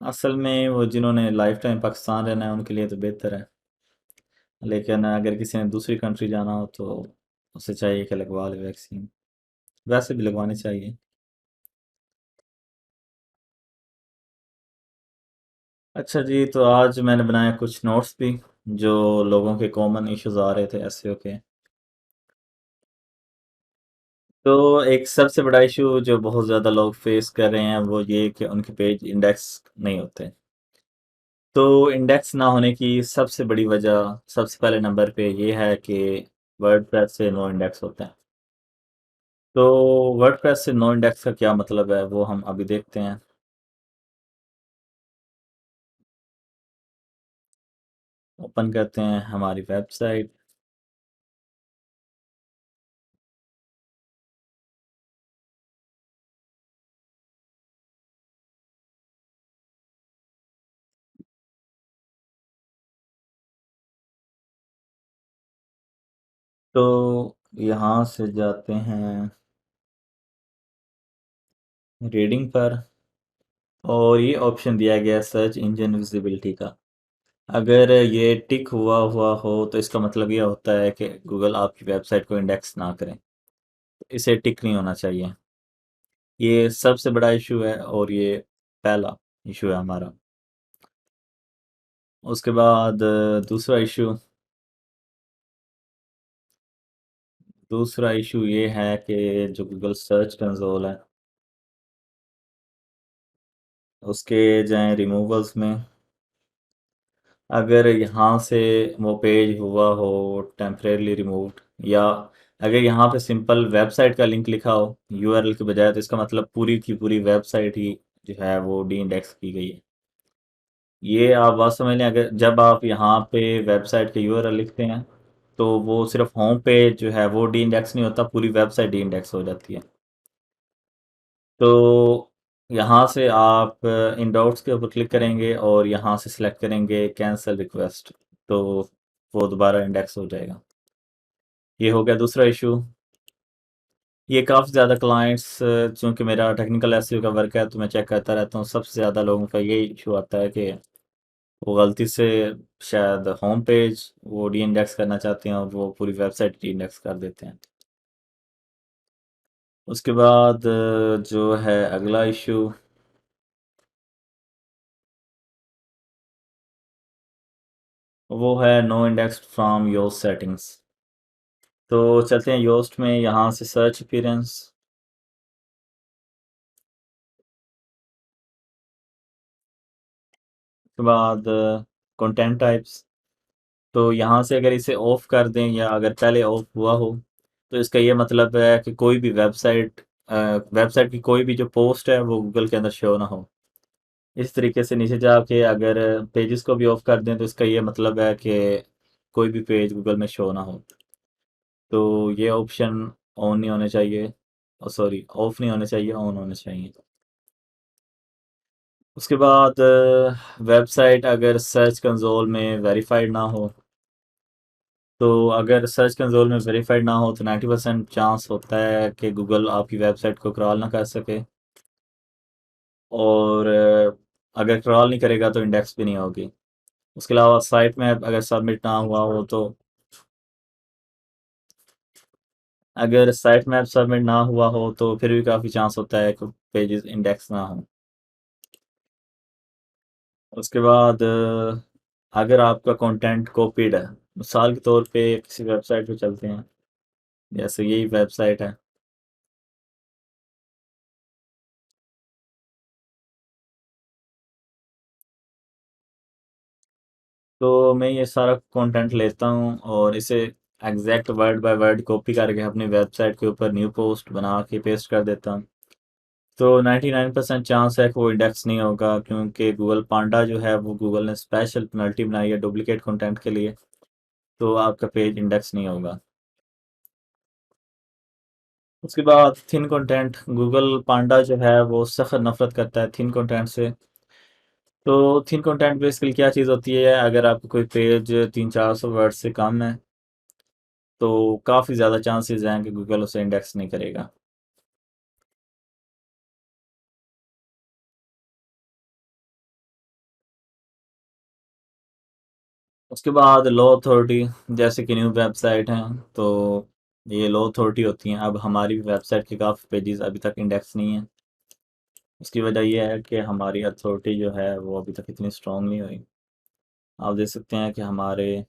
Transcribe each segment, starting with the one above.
असल में वो जिन्होंने लाइफ टाइम पाकिस्तान रहना है उनके लिए तो बेहतर है, लेकिन अगर किसी ने दूसरी कंट्री जाना हो तो उसे चाहिए कि लगवा ले वैक्सीन। वैसे भी लगवानी चाहिए। अच्छा जी, तो आज मैंने बनाया कुछ नोट्स भी जो लोगों के कॉमन इश्यूज आ रहे थे एसईओ के। तो एक सबसे बड़ा इशू जो बहुत ज़्यादा लोग फेस कर रहे हैं वो ये कि उनके पेज इंडेक्स नहीं होते। तो इंडेक्स ना होने की सबसे बड़ी वजह सबसे पहले नंबर पे ये है कि वर्डप्रेस से नो इंडेक्स होता है। तो वर्डप्रेस से नो इंडेक्स का क्या मतलब है वो हम अभी देखते हैं। ओपन करते हैं हमारी वेबसाइट। तो यहाँ से जाते हैं रीडिंग पर, और ये ऑप्शन दिया गया है सर्च इंजन विजिबिलिटी का। अगर ये टिक हुआ हुआ हो तो इसका मतलब ये होता है कि गूगल आपकी वेबसाइट को इंडेक्स ना करें। इसे टिक नहीं होना चाहिए। ये सबसे बड़ा इशू है और ये पहला इशू है हमारा। उसके बाद दूसरा इशू ये है कि जो गूगल सर्च कंसोल है उसके जाएं रिमूवल्स में। अगर यहाँ से वो पेज हुआ हो टेम्परेली रिमूव्ड, या अगर यहाँ पे सिंपल वेबसाइट का लिंक लिखा हो यूआरएल के बजाय, तो इसका मतलब पूरी की पूरी वेबसाइट ही जो है वो डी इंडेक्स की गई है। ये आप बात समझ लें, अगर जब आप यहाँ पे वेबसाइट के यूआरएल लिखते हैं तो वो सिर्फ होम पेज जो है वो डी इंडेक्स नहीं होता, पूरी वेबसाइट डी इंडेक्स हो जाती है। तो यहाँ से आप इन डाउट्स के ऊपर क्लिक करेंगे और यहाँ से सिलेक्ट करेंगे कैंसिल रिक्वेस्ट, तो वो दोबारा इंडेक्स हो जाएगा। ये हो गया दूसरा इशू। ये काफ़ी ज़्यादा क्लाइंट्स, चूँकि मेरा टेक्निकल एसईओ का वर्क है तो मैं चेक करता रहता हूँ, सबसे ज़्यादा लोगों का यही इशू आता है कि वो गलती से शायद होम पेज वो डी इंडेक्स करना चाहते हैं और वो पूरी वेबसाइट डी इंडेक्स कर देते हैं। उसके बाद जो है अगला इशू, वो है no index from your settings. तो चलते हैं योस्ट में, यहाँ से सर्च अपीयरेंस। उसके बाद कंटेंट टाइप्स। तो यहाँ से अगर इसे ऑफ कर दें या अगर पहले ऑफ हुआ हो तो इसका ये मतलब है कि कोई भी वेबसाइट की कोई भी जो पोस्ट है वो गूगल के अंदर शो ना हो। इस तरीके से नीचे जाके अगर पेजेस को भी ऑफ कर दें तो इसका ये मतलब है कि कोई भी पेज गूगल में शो ना हो। तो ये ऑप्शन ऑन नहीं होने चाहिए, सॉरी ऑफ नहीं होने चाहिए, ऑन होने चाहिए। उसके बाद वेबसाइट अगर सर्च कंसोल में वेरीफाइड ना हो, तो अगर सर्च कंसोल में वेरीफाइड ना हो तो 90% चांस होता है कि गूगल आपकी वेबसाइट को क्रॉल ना कर सके, और अगर क्रॉल नहीं करेगा तो इंडेक्स भी नहीं होगी। उसके अलावा साइट में अगर सबमिट ना हुआ हो तो, अगर साइट मैप सबमिट ना हुआ हो तो फिर भी काफ़ी चांस होता है कि पेजेस इंडेक्स ना हो। उसके बाद अगर आपका कंटेंट कॉपीड है, मिसाल के तौर पे किसी वेबसाइट पे चलते हैं, जैसे यही वेबसाइट है। तो मैं ये सारा कंटेंट लेता हूँ और इसे exact word by word copy करके अपनी वेबसाइट के ऊपर न्यू पोस्ट बना के पेस्ट कर देता हूँ। तो 99% चांस है कि वो इंडेक्स नहीं होगा, क्योंकि गूगल पांडा जो है वो गूगल ने स्पेशल पेनल्टी बनाई है डुप्लीकेट कंटेंट के लिए। तो आपका पेज इंडेक्स नहीं होगा। उसके बाद थिन कंटेंट, गूगल पांडा जो है वो सख्त नफरत करता है थिन कंटेंट से। तो थिन कंटेंट बेसिकली क्या चीज़ होती है, अगर आपका कोई पेज 300-400 वर्ड से कम है तो काफ़ी ज़्यादा चांसेस हैं कि गूगल उसे इंडेक्स नहीं करेगा। उसके बाद लो अथॉरिटी, जैसे कि न्यू वेबसाइट हैं तो ये लो अथॉरिटी होती हैं। अब हमारी वेबसाइट के काफ़ी पेजेस अभी तक इंडेक्स नहीं है। उसकी वजह यह है कि हमारी अथॉरिटी जो है वो अभी तक इतनी स्ट्रॉन्ग नहीं हुई। आप देख सकते हैं कि हमारे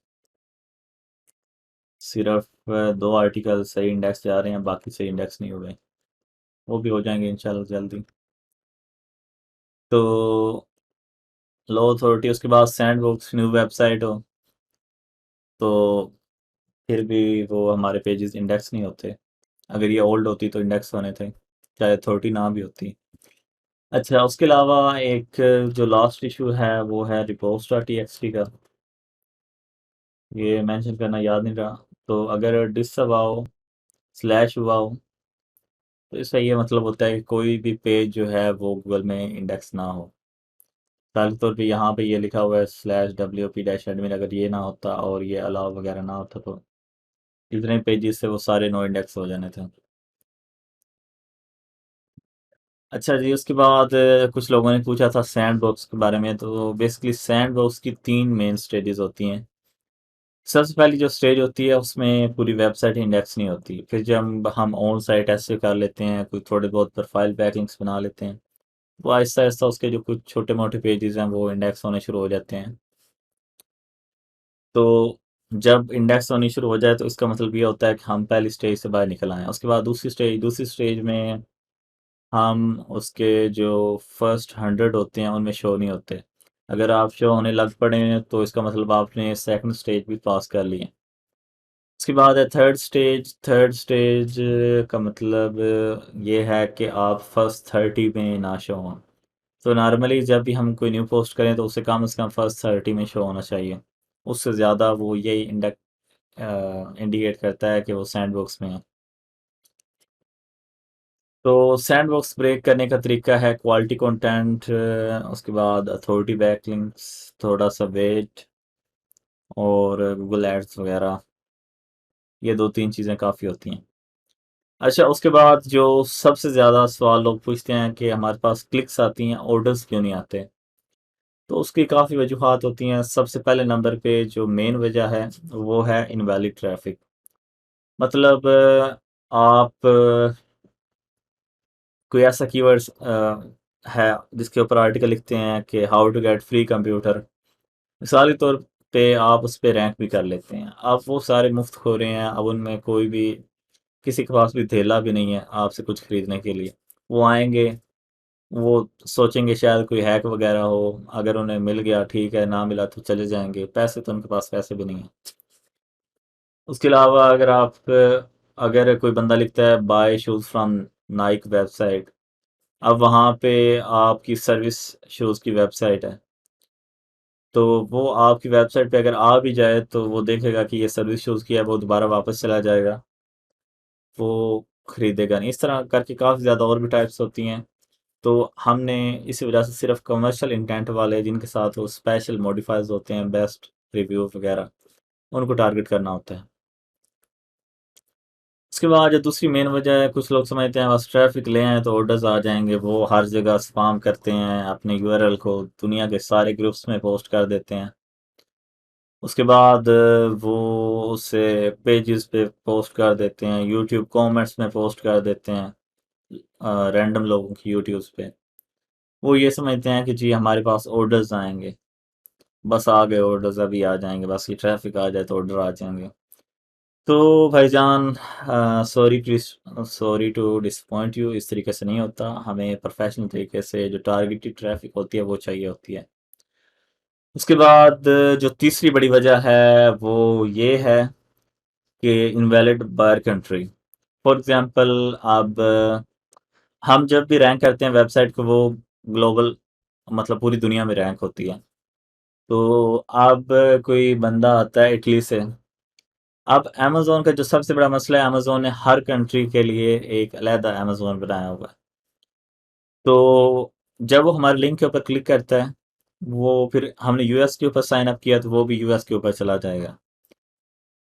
सिर्फ 2 आर्टिकल सही इंडेक्स जा रहे हैं, बाकी सही इंडेक्स नहीं हुए। वो भी हो जाएंगे इंशाल्लाह जल्दी। तो लो अथॉरिटी, उसके बाद सैंडबॉक्स न्यू वेबसाइट हो तो फिर भी वो हमारे पेजेस इंडेक्स नहीं होते। अगर ये ओल्ड होती तो इंडेक्स होने थे, चाहे अथॉरिटी ना भी होती। अच्छा, उसके अलावा एक जो लास्ट इशू है वो है रिपोस्ट डॉट टीएक्सटी का। ये मेंशन करना याद नहीं रहा। तो अगर डिसअवाउ स्लैश हुआ हो तो इसका ये मतलब होता है कि कोई भी पेज जो है वो गूगल में इंडेक्स ना हो। मिसाल के तौर पे यहाँ पे ये लिखा हुआ है slash W P dash admin, अगर ये ना होता और ये अलाउ वगैरह ना होता तो जितने पेजेस से वो सारे नो इंडेक्स हो जाने थे। अच्छा जी, उसके बाद कुछ लोगों ने पूछा था सैंड बॉक्स के बारे में। तो बेसिकली सैंड बॉक्स की 3 मेन स्टेजेस होती हैं। सबसे पहली जो स्टेज होती है उसमें पूरी वेबसाइट इंडेक्स नहीं होती। फिर जब हम ऑन साइट ऐसे कर लेते हैं, कोई थोड़े बहुत प्रोफाइल बैकलिंक्स बना लेते हैं, वो आहिस्ता आहिस्ता उसके जो कुछ छोटे मोटे पेजेस हैं वो इंडेक्स होने शुरू हो जाते हैं। तो जब इंडेक्स होनी शुरू हो जाए तो इसका मतलब ये होता है कि हम पहली स्टेज से बाहर निकल आए हैं। उसके बाद दूसरी स्टेज में हम उसके जो फर्स्ट 100 होते हैं उनमें शो नहीं होते। अगर आप शो होने लग पड़े हैं तो इसका मतलब आपने सेकंड स्टेज भी पास कर ली है। उसके बाद है थर्ड स्टेज का मतलब ये है कि आप फर्स्ट 30 में ना शो हों। तो नॉर्मली जब भी हम कोई न्यू पोस्ट करें तो उसे कम से कम फर्स्ट 30 में शो होना चाहिए। उससे ज़्यादा वो यही इंडिकेट करता है कि वो सैंडबॉक्स में है। तो सैंडबॉक्स ब्रेक करने का तरीका है क्वालिटी कंटेंट, उसके बाद अथॉरिटी बैकलिंक्स, थोड़ा सा वेट और गूगल एड्स वगैरह। ये 2-3 चीज़ें काफ़ी होती हैं। अच्छा, उसके बाद जो सबसे ज़्यादा सवाल लोग पूछते हैं कि हमारे पास क्लिक्स आती हैं, ऑर्डर्स क्यों नहीं आते? तो उसकी काफ़ी वजूहात होती हैं। सबसे पहले नंबर पे जो मेन वजह है वो है इनवैलिड ट्रैफिक। मतलब आप कोई ऐसा कीवर्ड्स है जिसके ऊपर आर्टिकल लिखते हैं कि how to get free computer, मिसाल के तौर पे आप उस पे रैंक भी कर लेते हैं। अब वो सारे मुफ्त खो रहे हैं, अब उनमें कोई भी किसी के पास भी धेला भी नहीं है आपसे कुछ खरीदने के लिए। वो आएंगे, वो सोचेंगे शायद कोई हैक वगैरह हो, अगर उन्हें मिल गया ठीक है, ना मिला तो चले जाएंगे। पैसे तो उनके पास पैसे भी नहीं है। उसके अलावा अगर कोई बंदा लिखता है buy shoes from Nike website, अब वहाँ पे आपकी सर्विस शूज़ की वेबसाइट है, तो वो आपकी वेबसाइट पे अगर आ भी जाए तो वो देखेगा कि ये सर्विस शूज़ की है, वो दोबारा वापस चला जाएगा, वो खरीदेगा नहीं। इस तरह करके काफ़ी ज़्यादा और भी टाइप्स होती हैं। तो हमने इसी वजह से सिर्फ कमर्शियल इंटेंट वाले जिनके साथ वो स्पेशल मॉडिफायर्स होते हैं, बेस्ट रिव्यू वगैरह, उनको टारगेट करना होता है। उसके बाद जो दूसरी मेन वजह है, कुछ लोग समझते हैं बस ट्रैफिक ले आए तो ऑर्डर्स आ जाएंगे। वो हर जगह स्पाम करते हैं, अपने यूआरएल को दुनिया के सारे ग्रुप्स में पोस्ट कर देते हैं। उसके बाद वो उसे पेजेस पे पोस्ट कर देते हैं, यूट्यूब कमेंट्स में पोस्ट कर देते हैं, रैंडम लोगों की यूट्यूब पे। वो ये समझते हैं कि जी हमारे पास ऑर्डर्स आएंगे, बस आ गए ऑर्डर्स, अभी आ जाएंगे, बस ये ट्रैफिक आ जाए तो ऑर्डर आ जाएंगे। तो भाईजान, सॉरी टू डिसअपॉइंट यू, इस तरीके से नहीं होता। हमें प्रोफेशनल तरीके से जो टारगेटेड ट्रैफिक होती है वो चाहिए होती है। उसके बाद जो तीसरी बड़ी वजह है वो ये है कि invalid buyer country. For example, अब हम जब भी रैंक करते हैं वेबसाइट को, वो ग्लोबल मतलब पूरी दुनिया में रैंक होती है। तो अब कोई बंदा आता है इटली से। अब अमेज़न का जो सबसे बड़ा मसला है, अमेज़न ने हर कंट्री के लिए एक अलहदा अमेज़न बनाया हुआ है। तो जब वो हमारे लिंक के ऊपर क्लिक करता है, वो फिर हमने यूएस के ऊपर साइन अप किया तो वो भी यूएस के ऊपर चला जाएगा।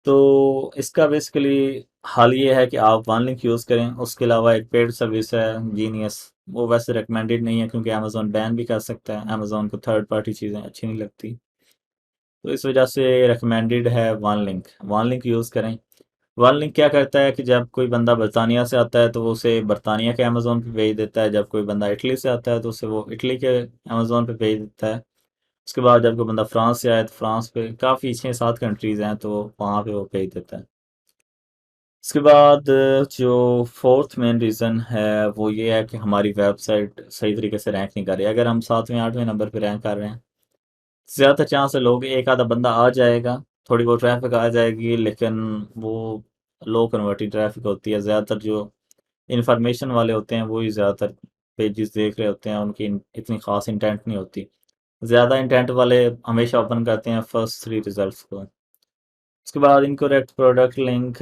तो इसका बेसिकली हल ये है कि आप वन लिंक यूज़ करें। उसके अलावा एक पेड सर्विस है जीनियस, वो वैसे रिकमेंडेड नहीं है क्योंकि अमेज़न बैन भी कर सकता है। अमेज़न को थर्ड पार्टी चीज़ें अच्छी नहीं लगती। तो इस वजह से रिकमेंडेड है one link. One link use करें। वन लिंक क्या करता है कि जब कोई बंदा बरतानिया से आता है तो वो उसे बरतानिया के अमेज़ोन पे भेज देता है, जब कोई बंदा इटली से आता है तो उसे वो इटली के अमेज़ोन पे भेज देता है। उसके बाद जब कोई बंदा फ्रांस से आए तो फ्रांस पे, काफ़ी 6-7 कंट्रीज़ हैं तो वहाँ पे वो भेज देता है। इसके बाद जो फोर्थ मेन रीज़न है वो ये है कि हमारी वेबसाइट सही तरीके से रैंक नहीं कर रही। अगर हम 7वें 8वें नंबर पे रैंक कर रहे हैं, ज़्यादा चांस है लोग, एक आधा बंदा आ जाएगा, थोड़ी बहुत ट्रैफिक आ जाएगी, लेकिन वो लो कन्वर्टिंग ट्रैफिक होती है। ज़्यादातर जो इंफॉर्मेशन वाले होते हैं वही ज़्यादातर पेजेस देख रहे होते हैं, उनकी इतनी ख़ास इंटेंट नहीं होती। ज़्यादा इंटेंट वाले हमेशा ओपन करते हैं फर्स्ट 3 रिजल्ट्स को। उसके बाद इनकरेक्ट प्रोडक्ट लिंक,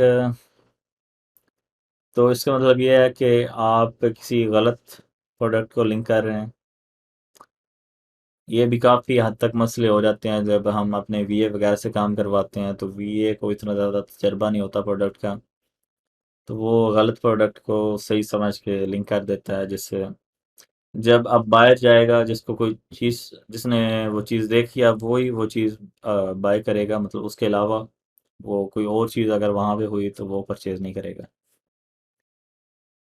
तो इसका मतलब ये है कि आप किसी गलत प्रोडक्ट को लिंक कर रहे हैं। ये भी काफ़ी हद तक मसले हो जाते हैं जब हम अपने वीए वगैरह से काम करवाते हैं, तो वीए को इतना ज़्यादा तजर्बा नहीं होता प्रोडक्ट का, तो वो गलत प्रोडक्ट को सही समझ के लिंक कर देता है, जिससे जब अब बायर जाएगा, जिसको कोई चीज़, जिसने वो चीज़ देखी अब वही वो चीज़ बाय करेगा, मतलब उसके अलावा वो कोई और चीज़ अगर वहाँ पे हुई तो वो परचेज़ नहीं करेगा।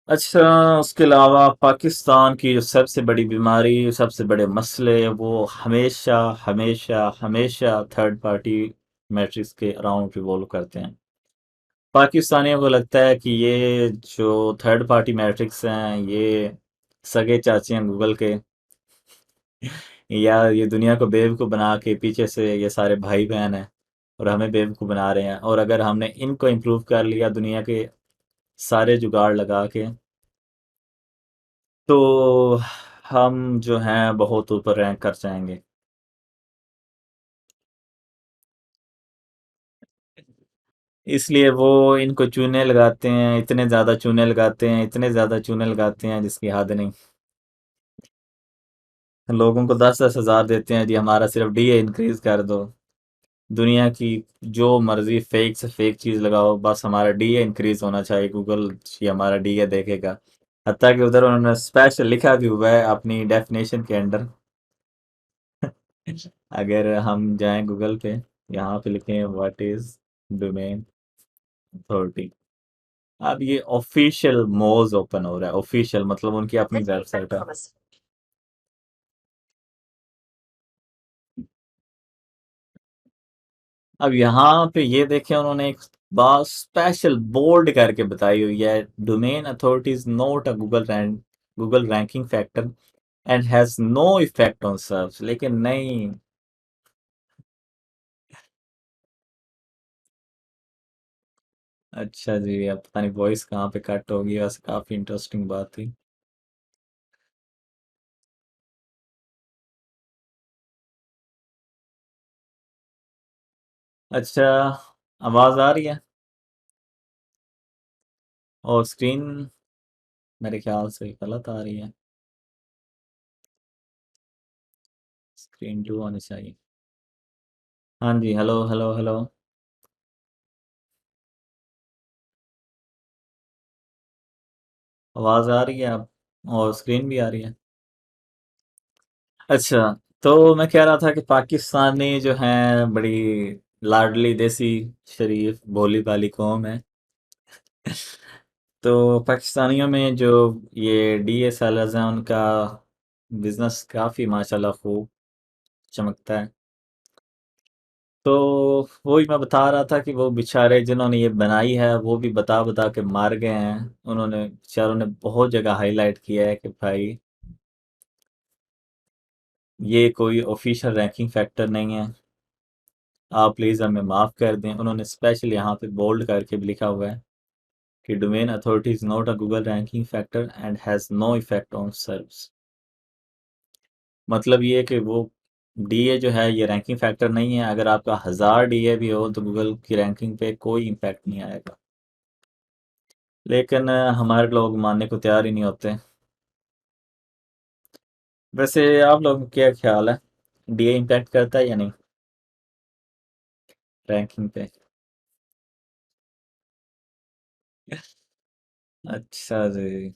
अच्छा, उसके अलावा पाकिस्तान की जो सबसे बड़ी बीमारी, सबसे बड़े मसले, वो हमेशा हमेशा हमेशा थर्ड पार्टी मैट्रिक्स के अराउंड रिवॉल्व करते हैं। पाकिस्तानियों को लगता है कि ये जो थर्ड पार्टी मैट्रिक्स हैं, ये सगे चाचे हैं गूगल के, या ये दुनिया को बेवकूफ़ बना के पीछे से ये सारे भाई बहन हैं और हमें बेवकूफ़ बना रहे हैं, और अगर हमने इनको इम्प्रूव कर लिया दुनिया के सारे जुगाड़ लगा के, तो हम जो हैं बहुत ऊपर रैंक कर जाएंगे। इसलिए वो इनको चूने लगाते हैं, इतने ज़्यादा चूने लगाते हैं, इतने ज़्यादा चूने लगाते हैं जिसकी हद नहीं। लोगों को 10-10 हज़ार देते हैं जी, हमारा सिर्फ डीए इंक्रीज कर दो। दुनिया की जो मर्जी फेक से फेक चीज़ लगाओ, बस हमारा डीए इंक्रीज होना चाहिए, गूगल ही हमारा डीए देखेगा। हत्ता कि उधर उन्होंने स्पेशल लिखा भी हुआ है अपनी डेफिनेशन के अंडर। अगर हम जाएं गूगल पे, यहाँ पे लिखें व्हाट इज डोमेन अथॉरिटी, अब ये ऑफिशियल मोज ओपन हो रहा है, ऑफिशियल मतलब उनकी अपनी वेबसाइट है। अब यहाँ पे ये देखें, उन्होंने एक बात स्पेशल बोल्ड करके बताई हुई है, domain authority is not a Google ranking factor and has no effect on search, लेकिन नहीं। अच्छा जी, अब पता नहीं वॉइस कहाँ पे कट होगी, वैसे काफी इंटरेस्टिंग बात थी। अच्छा, आवाज आ रही है? और स्क्रीन मेरे ख्याल से गलत आ रही है, स्क्रीन 2 होनी चाहिए। हाँ जी, हेलो हेलो हेलो। आवाज आ रही है अब, और स्क्रीन भी आ रही है। अच्छा, तो मैं कह रहा था कि पाकिस्तानी जो हैं बड़ी लाडली देसी शरीफ भोली भाली कौम है। तो पाकिस्तानियों में जो ये डीएसएलआर्स हैं, उनका बिजनेस काफ़ी माशाल्लाह खूब चमकता है। तो वही मैं बता रहा था कि वो बेचारे जिन्होंने ये बनाई है वो भी बता बता के मार गए हैं। उन्होंने बेचारों ने बहुत जगह हाईलाइट किया है कि भाई ये कोई ऑफिशियल रैंकिंग फैक्टर नहीं है, आप प्लीज़ हमें माफ़ कर दें। उन्होंने स्पेशल यहाँ पे बोल्ड करके भी लिखा हुआ है कि domain authority is not a Google ranking factor and has no effect on search. मतलब ये कि वो डीए जो है ये रैंकिंग फैक्टर नहीं है, अगर आपका 1000 डीए भी हो तो गूगल की रैंकिंग पे कोई इम्पैक्ट नहीं आएगा। लेकिन हमारे लोग मानने को तैयार ही नहीं होते। वैसे आप लोगों का क्या ख्याल है, डीए इम्पैक्ट करता है या नहीं रैंकिंग पे? अच्छा जी।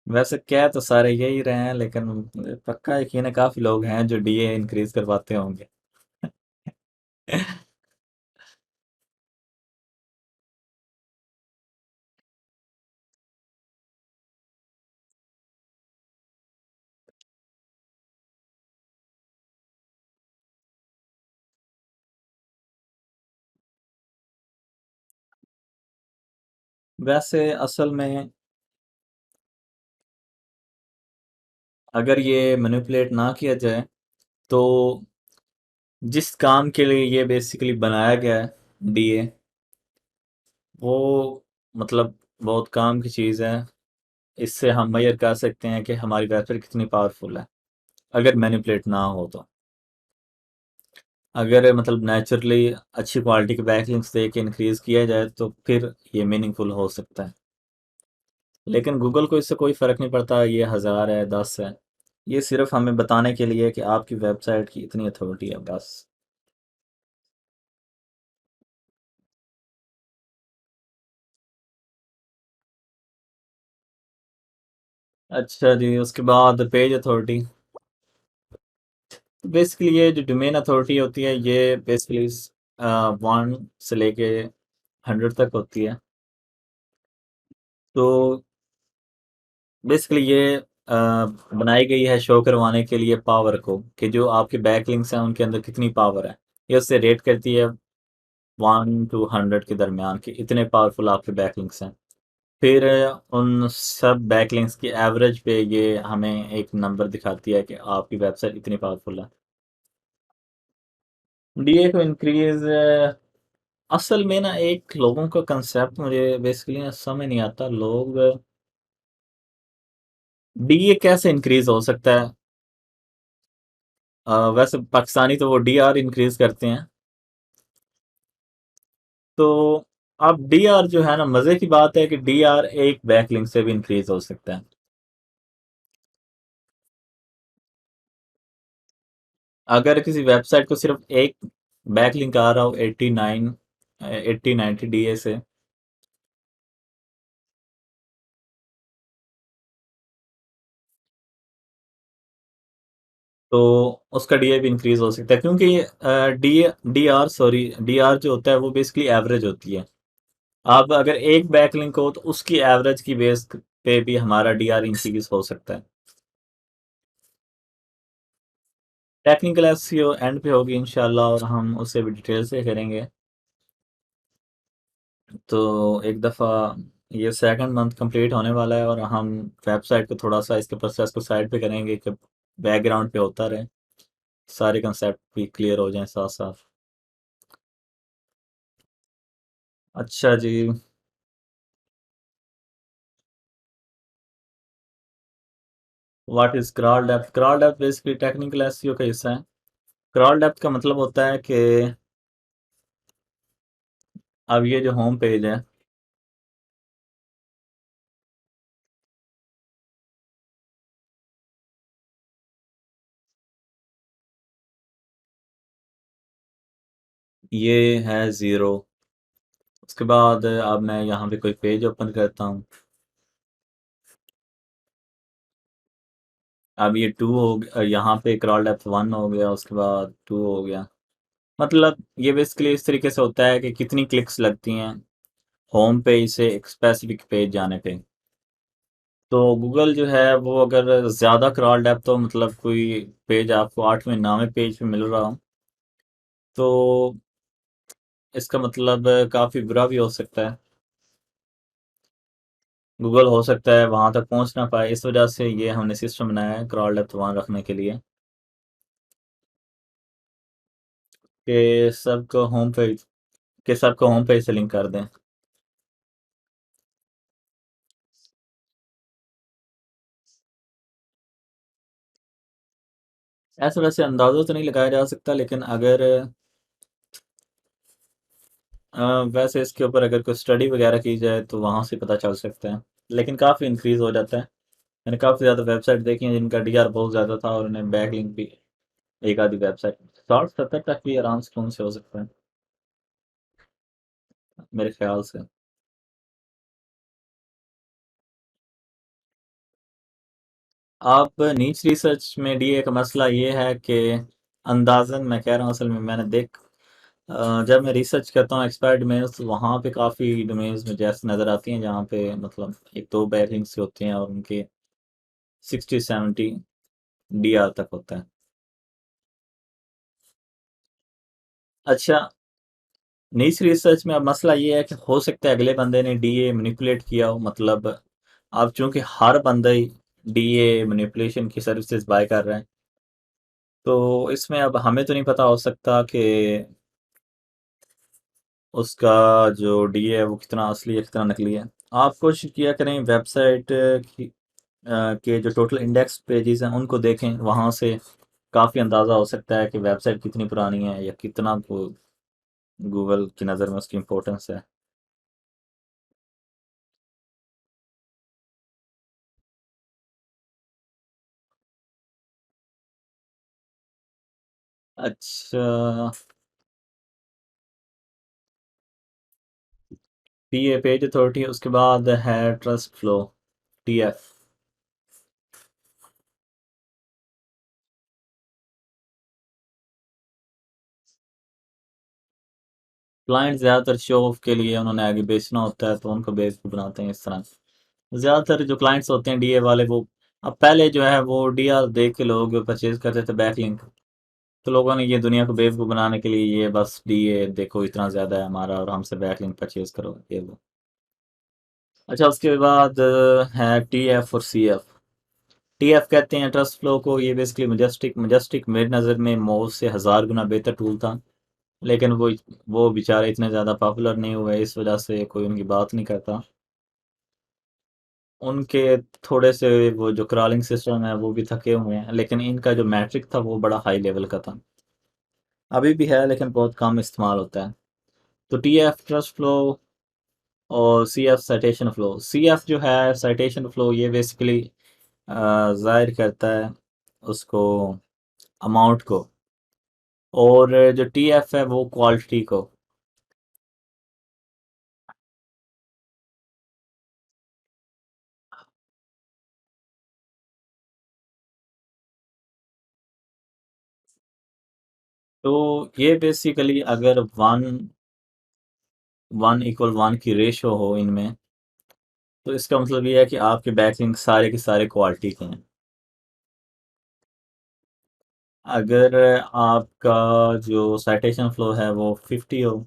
वैसे कह तो सारे यही रहे हैं, लेकिन पक्का यकीन है काफी लोग हैं जो डीए इंक्रीज करवाते होंगे। वैसे असल में अगर ये मैनिपुलेट ना किया जाए तो जिस काम के लिए ये बेसिकली बनाया गया है डीए, वो मतलब बहुत काम की चीज़ है। इससे हम मेजर कर सकते हैं कि हमारी वेबसाइट कितनी पावरफुल है, अगर मैनिपुलेट ना हो तो। अगर मतलब नेचुरली अच्छी क्वालिटी के बैकलिंक्स दे के इंक्रीज किया जाए तो फिर ये मीनिंगफुल हो सकता है। लेकिन गूगल को इससे कोई फ़र्क नहीं पड़ता ये 1000 है 10 है, ये सिर्फ हमें बताने के लिए कि आपकी वेबसाइट की इतनी अथॉरिटी है बस। अच्छा जी, उसके बाद पेज अथॉरिटी। बेसिकली ये जो डोमेन अथॉरिटी होती है ये बेसिकली 1 से लेके 100 तक होती है। तो बेसिकली ये बनाई गई है शो करवाने के लिए पावर को, कि जो आपके बैकलिंक्स हैं उनके अंदर कितनी पावर है। ये उससे रेट करती है 1 to 100 के दरमियान, कि इतने पावरफुल आपके बैकलिंक्स हैं। फिर उन सब बैकलिंक्स की एवरेज पे ये हमें एक नंबर दिखाती है कि आपकी वेबसाइट इतनी पावरफुल है। डीए को इंक्रीज असल में ना एक लोगों का कंसेप्ट मुझे बेसिकली ना समझ नहीं आता। लोग डीए कैसे इंक्रीज हो सकता है? वैसे पाकिस्तानी तो वो डीआर इंक्रीज करते हैं। तो अब डीआर जो है ना, मजे की बात है कि डीआर एक बैकलिंक से भी इंक्रीज हो सकता है। अगर किसी वेबसाइट को सिर्फ एक बैकलिंक आ रहा हो 89 80 90 डीए से, तो उसका डीए भी इंक्रीज हो सकता है, क्योंकि D R sorry D R जो होता है वो बेसिकली एवरेज होती है। अब अगर एक बैकलिंक हो तो उसकी एवरेज की बेस पे भी हमारा डी आर इंक्रीज हो सकता है। टेक्निकल एसईओ एंड पे होगी इंशाल्लाह, और हम उससे भी डिटेल से करेंगे। तो एक दफ़ा ये सेकंड मंथ कंप्लीट होने वाला है और हम वेबसाइट को थोड़ा सा इसके प्रोसेस को साइड पे करेंगे कि बैकग्राउंड पे होता रहे, सारे कंसेप्ट भी क्लियर हो जाएं साथ साथ। अच्छा जी। What is crawl depth? Crawl depth basically technical SEO का हिस्सा है। क्रॉल डेप्थ का मतलब होता है कि अब ये जो होम पेज है, ये है 0। उसके बाद अब मैं यहाँ पे कोई पेज ओपन करता हूँ। अब ये 2 हो गया, यहाँ पे क्रॉल डेप्थ 1 हो गया, उसके बाद 2 हो गया। मतलब ये बेसिकली इस तरीके से होता है कि कितनी क्लिक्स लगती हैं होम पेज से एक स्पेसिफिक पेज जाने पे। तो गूगल जो है वो अगर ज़्यादा क्रॉल डेप्थ हो, मतलब कोई पेज आपको 8वें 9वें पेज पे मिल रहा हो, तो इसका मतलब काफ़ी बुरा भी हो सकता है। गूगल हो सकता है वहां तक पहुंच ना पाए, इस वजह से ये हमने सिस्टम बनाया है क्रॉल डेप्थ वहां रखने के लिए, कि सबको होम पेज से लिंक कर दें। ऐसे वैसे अंदाज़ा तो नहीं लगाया जा सकता, लेकिन अगर वैसे इसके ऊपर अगर कोई स्टडी वगैरह की जाए तो वहाँ से पता चल सकता है। लेकिन काफ़ी इंक्रीज़ हो जाता है। मैंने काफ़ी ज़्यादा वेबसाइट देखी हैं जिनका डीआर बहुत ज़्यादा था और उन्हें बैकलिंक भी एक आधी वेबसाइट 60-70 तक भी आराम से कौन से हो सकता है, मेरे ख्याल से। आप नीच रिसर्च में डीए का मसला ये है कि अंदाज़न मैं कह रहा हूँ, असल में मैंने जब मैं रिसर्च करता हूँ एक्सपायर्ड डोमेन्स, तो वहाँ पे काफ़ी डोमेन्स मुझे ऐसी नज़र आती हैं जहाँ पे मतलब एक दो बैकलिंक्स होते हैं और उनके 60-70 डीआर तक होता है। अच्छा, नीच रिसर्च में अब मसला ये है कि हो सकता है अगले बंदे ने डीए मैनिपुलेट किया हो, मतलब अब चूंकि हर बंदा ही डीए मैनिपुलेशन की सर्विसेज बाय कर रहा है, तो इसमें अब हमें तो नहीं पता हो सकता कि उसका जो डीए है वो कितना असली है कितना नकली है। आप कोशिश किया करें वेबसाइट के जो टोटल इंडेक्स पेजेस हैं उनको देखें, वहाँ से काफ़ी अंदाज़ा हो सकता है कि वेबसाइट कितनी पुरानी है या कितना गूगल की नज़र में उसकी इम्पोर्टेंस है। अच्छा, पीए पेज अथॉरिटी, उसके बाद है ट्रस्ट फ्लो, टीएफ। क्लाइंट ज़्यादातर शो ऑफ के लिए उन्होंने आगे बेचना होता है तो उनको बेवकूफ़ बनाते हैं इस तरह। ज़्यादातर जो क्लाइंट्स होते हैं डीए वाले, वो अब पहले जो है वो डीआर देख के लोग परचेज करते थे बैकलिंक, तो लोगों ने ये दुनिया को बेवकूफ़ बनाने के लिए ये बस डीए देखो इतना ज़्यादा है हमारा और हमसे बैकलिंक परचेज करो ये वो। अच्छा, उसके बाद है टीएफ और सीएफ। टीएफ कहते हैं ट्रस्ट फ्लो को, ये बेसिकली मजेस्टिक मेरी नज़र में मोज से हज़ार गुना बेहतर टूल था, लेकिन वो बेचारे इतने ज़्यादा पॉपुलर नहीं हुए, इस वजह से कोई उनकी बात नहीं करता। उनके थोड़े से वो जो क्रॉलिंग सिस्टम है वो भी थके हुए हैं, लेकिन इनका जो मैट्रिक था वो बड़ा हाई लेवल का था, अभी भी है लेकिन बहुत कम इस्तेमाल होता है। तो टीएफ ट्रस्ट फ्लो और सीएफ साइटेशन फ्लो। सीएफ जो है साइटेशन फ्लो, ये बेसिकली जाहिर करता है उसको अमाउंट को, और जो टीएफ है वो क्वालिटी को। तो ये बेसिकली अगर वन वन इक्वल वन की रेशो हो इनमें, तो इसका मतलब ये है कि आपके बैकलिंक सारे के सारे क्वालिटी के हैं। अगर आपका जो साइटेशन फ्लो है वो 50 हो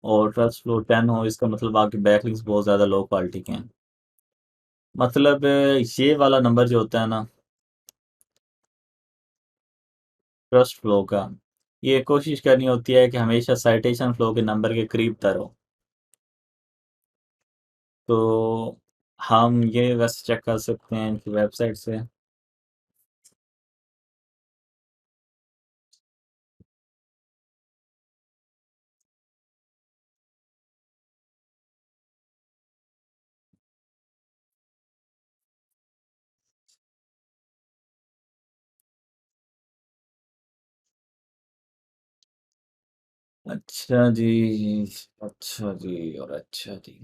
और ट्रस्ट फ्लो 10 हो, इसका मतलब आपके बैकलिंक्स बहुत ज़्यादा लो क्वालिटी के हैं। मतलब ये वाला नंबर जो होता है ना ट्रस्ट फ्लो का, ये कोशिश करनी होती है कि हमेशा साइटेशन फ्लो के नंबर के करीब तर हो। तो हम ये वैसे चेक कर सकते हैं इनकी वेबसाइट से। अच्छा जी, अच्छा जी और अच्छा जी।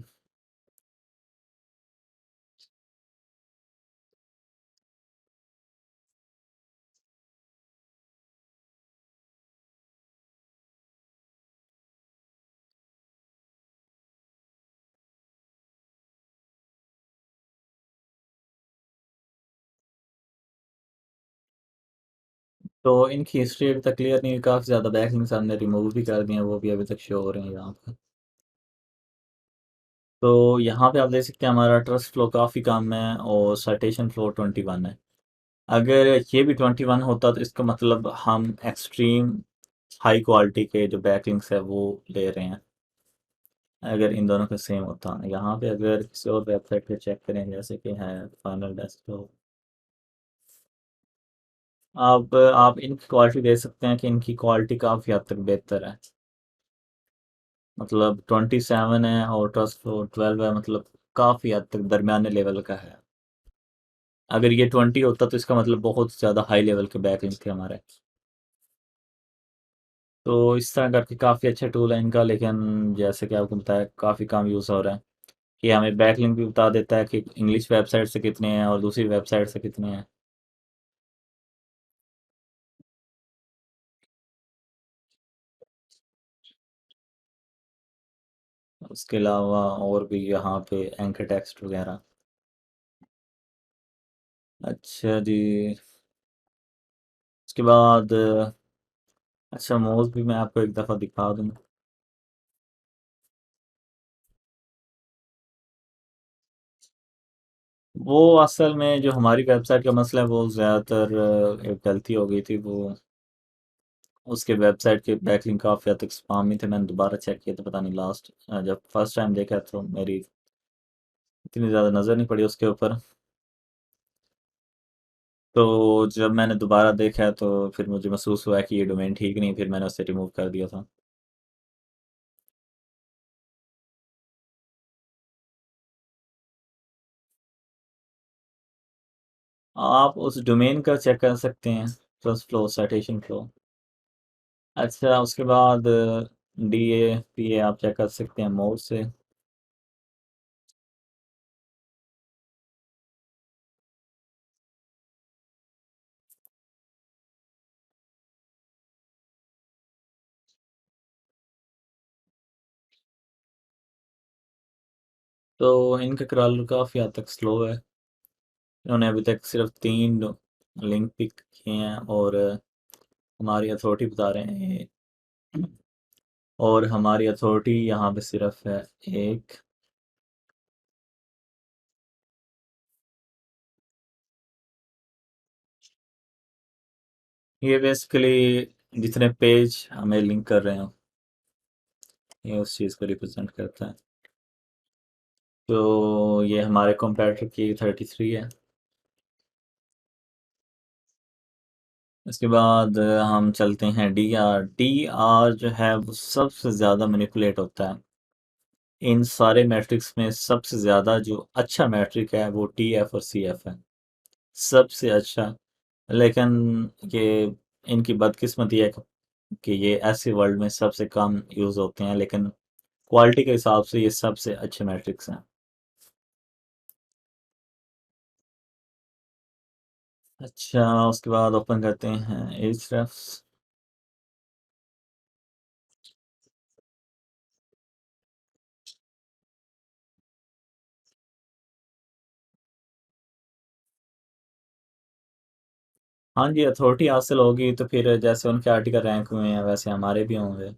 तो इनकी हिस्ट्री अभी तक क्लियर नहीं हुई, काफ़ी ज़्यादा बैकलिंक्स हमने रिमूव भी कर दिए हैं, वो भी अभी तक शो हो रहे हैं यहाँ पे। तो यहाँ पे आप देख सकते हैं हमारा ट्रस्ट फ्लो काफ़ी कम है और साइटेशन फ्लो 21 है। अगर ये भी 21 होता तो इसका मतलब हम एक्सट्रीम हाई क्वालिटी के जो बैकलिंक्स है वो ले रहे हैं। अगर इन दोनों का सेम होता, यहाँ पे अगर किसी और वेबसाइट पे चेक करें जैसे कि है फाइनल डेस्कटॉप, आप इनकी क्वालिटी देख सकते हैं कि इनकी क्वालिटी काफ़ी हद तक बेहतर है। मतलब 27 है और ट्रस्ट फ्लो 12 है, मतलब काफ़ी हद तक दरमियाने लेवल का है। अगर ये 20 होता तो इसका मतलब बहुत ज़्यादा हाई लेवल के बैकलिंक थे हमारे। तो इस तरह करके काफ़ी अच्छा टूल है इनका, लेकिन जैसे कि आपको बताया काफ़ी कम यूज़ हो रहा है। कि हमें बैकलिंक भी बता देता है कि इंग्लिश वेबसाइट से कितने हैं और दूसरी वेबसाइट से कितने हैं। उसके अलावा और भी यहाँ पे एंकर टेक्स्ट वगैरह। अच्छा जी। उसके बाद अच्छा मोज भी मैं आपको एक दफ़ा दिखा दूँ। वो असल में जो हमारी वेबसाइट का मसला है वो ज़्यादातर एक गलती हो गई थी। वो उसके वेबसाइट के बैकलिंक काफ़ी हद तक स्पाम ही थे। मैंने दोबारा चेक किया तो पता नहीं लास्ट जब फर्स्ट टाइम देखा तो मेरी इतनी ज़्यादा नज़र नहीं पड़ी उसके ऊपर। तो जब मैंने दोबारा देखा तो फिर मुझे महसूस हुआ कि ये डोमेन ठीक नहीं, फिर मैंने उसे रिमूव कर दिया था। आप उस डोमेन का चेक कर सकते हैं, ट्रस्ट फ्लो, साइटेशन फ्लो। अच्छा उसके बाद डी ए पी ए आप चेक कर सकते हैं मोड से। तो इनका क्रॉलर काफ़ी हद तक स्लो है। इन्होंने अभी तक सिर्फ 3 लिंक पिक किए हैं और हमारी अथॉरिटी बता रहे हैं, और हमारी अथॉरिटी यहाँ पे सिर्फ है एक। ये बेसिकली जितने पेज हमें लिंक कर रहे हो ये उस चीज़ को रिप्रेजेंट करता है। तो ये हमारे कंपैरेटर की 33 है। इसके बाद हम चलते हैं डी आर। डी आर जो है वो सबसे ज़्यादा मैनिपुलेट होता है इन सारे मैट्रिक्स में। सबसे ज़्यादा जो अच्छा मैट्रिक है वो टी एफ और सी एफ है, सबसे अच्छा। लेकिन ये इनकी बदकिस्मती है कि ये ऐसे वर्ल्ड में सबसे कम यूज़ होते हैं, लेकिन क्वालिटी के हिसाब से ये सबसे अच्छे मैट्रिक्स हैं। अच्छा उसके बाद ओपन करते हैं एच रेफ्स। हाँ जी, अथॉरिटी हासिल होगी तो फिर जैसे उनके आर्टिकल रैंक हुए हैं वैसे हमारे भी होंगे।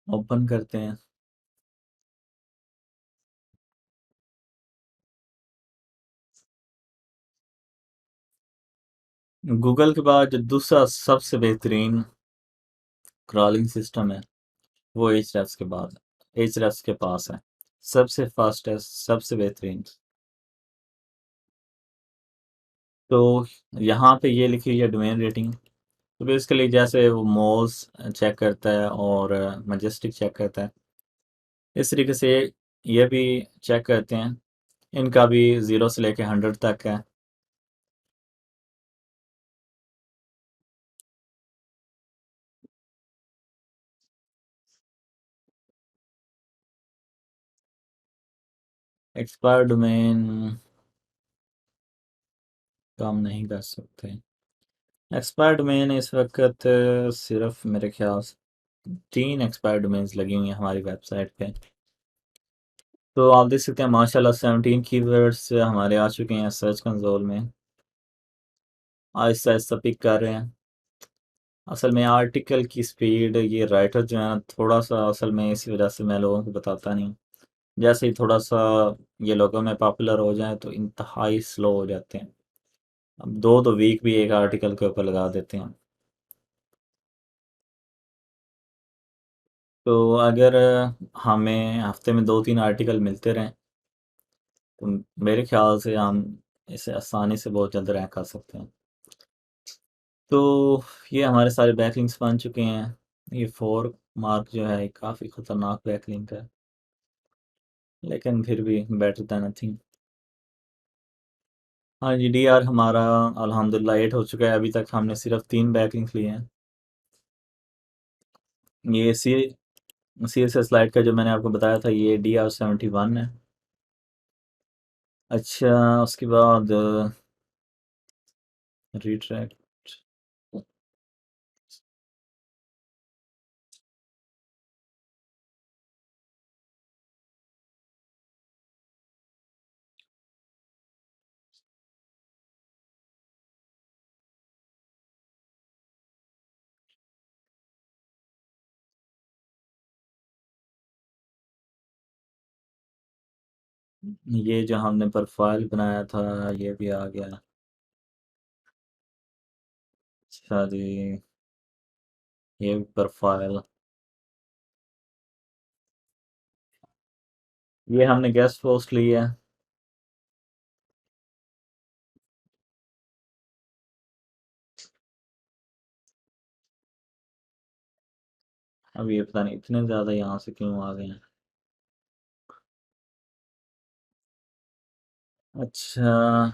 ओपन करते हैं। गूगल के बाद जो दूसरा सबसे बेहतरीन क्रॉलिंग सिस्टम है वो एच के बाद एच के पास है। सबसे फास्टेस्ट, सबसे बेहतरीन। तो यहाँ पे ये लिखी हुई है डोमेन रेटिंग। तो बेसिकली जैसे वो मोज चेक करता है और मजेस्टिक चेक करता है, इस तरीके से ये भी चेक करते हैं। इनका भी 0 से लेके 100 तक है। एक्सपायर डोमेन कम नहीं कर सकते। एक्सपायर डोमेन इस वक्त सिर्फ मेरे ख्याल से 3 एक्सपायर डोमेन्स लगी हुई हैं हमारी वेबसाइट पे। तो आप देख सकते हैं माशाल्लाह 17 कीवर्ड्स हमारे आ चुके हैं सर्च कंसोल में। आहिस्ता आहिस्ता पिक कर रहे हैं। असल में आर्टिकल की स्पीड, ये राइटर जो है ना थोड़ा सा, असल में इसी वजह से मैं लोगों को बताता नहीं। जैसे ही थोड़ा सा ये लोगों में पॉपुलर हो जाए तो इंतहाई स्लो हो जाते हैं। अब 2 वीक भी एक आर्टिकल के ऊपर लगा देते हैं। तो अगर हमें हफ्ते में 2-3 आर्टिकल मिलते रहें तो मेरे ख्याल से हम इसे आसानी से बहुत जल्द रैंक कर सकते हैं। तो ये हमारे सारे बैकलिंक्स बन चुके हैं। ये 4 मार्क जो है काफ़ी ख़तरनाक बैकलिंक है, लेकिन फिर भी बेटर देन नथिंग। हाँ जी, डीआर हमारा अल्हम्दुलिल्लाह 8 हो चुका है। अभी तक हमने सिर्फ 3 बैकलिंक लिए हैं। ये CSS लाइट का जो मैंने आपको बताया था, ये DR71 है। अच्छा, उसके बाद रिट्रैक्ट। ये जो हमने प्रोफाइल बनाया था, ये भी आ गया। अच्छा जी, ये प्रोफाइल, ये हमने गेस्ट पोस्ट ली है। अब ये पता नहीं इतने ज़्यादा यहाँ से क्यों आ गए हैं। अच्छा,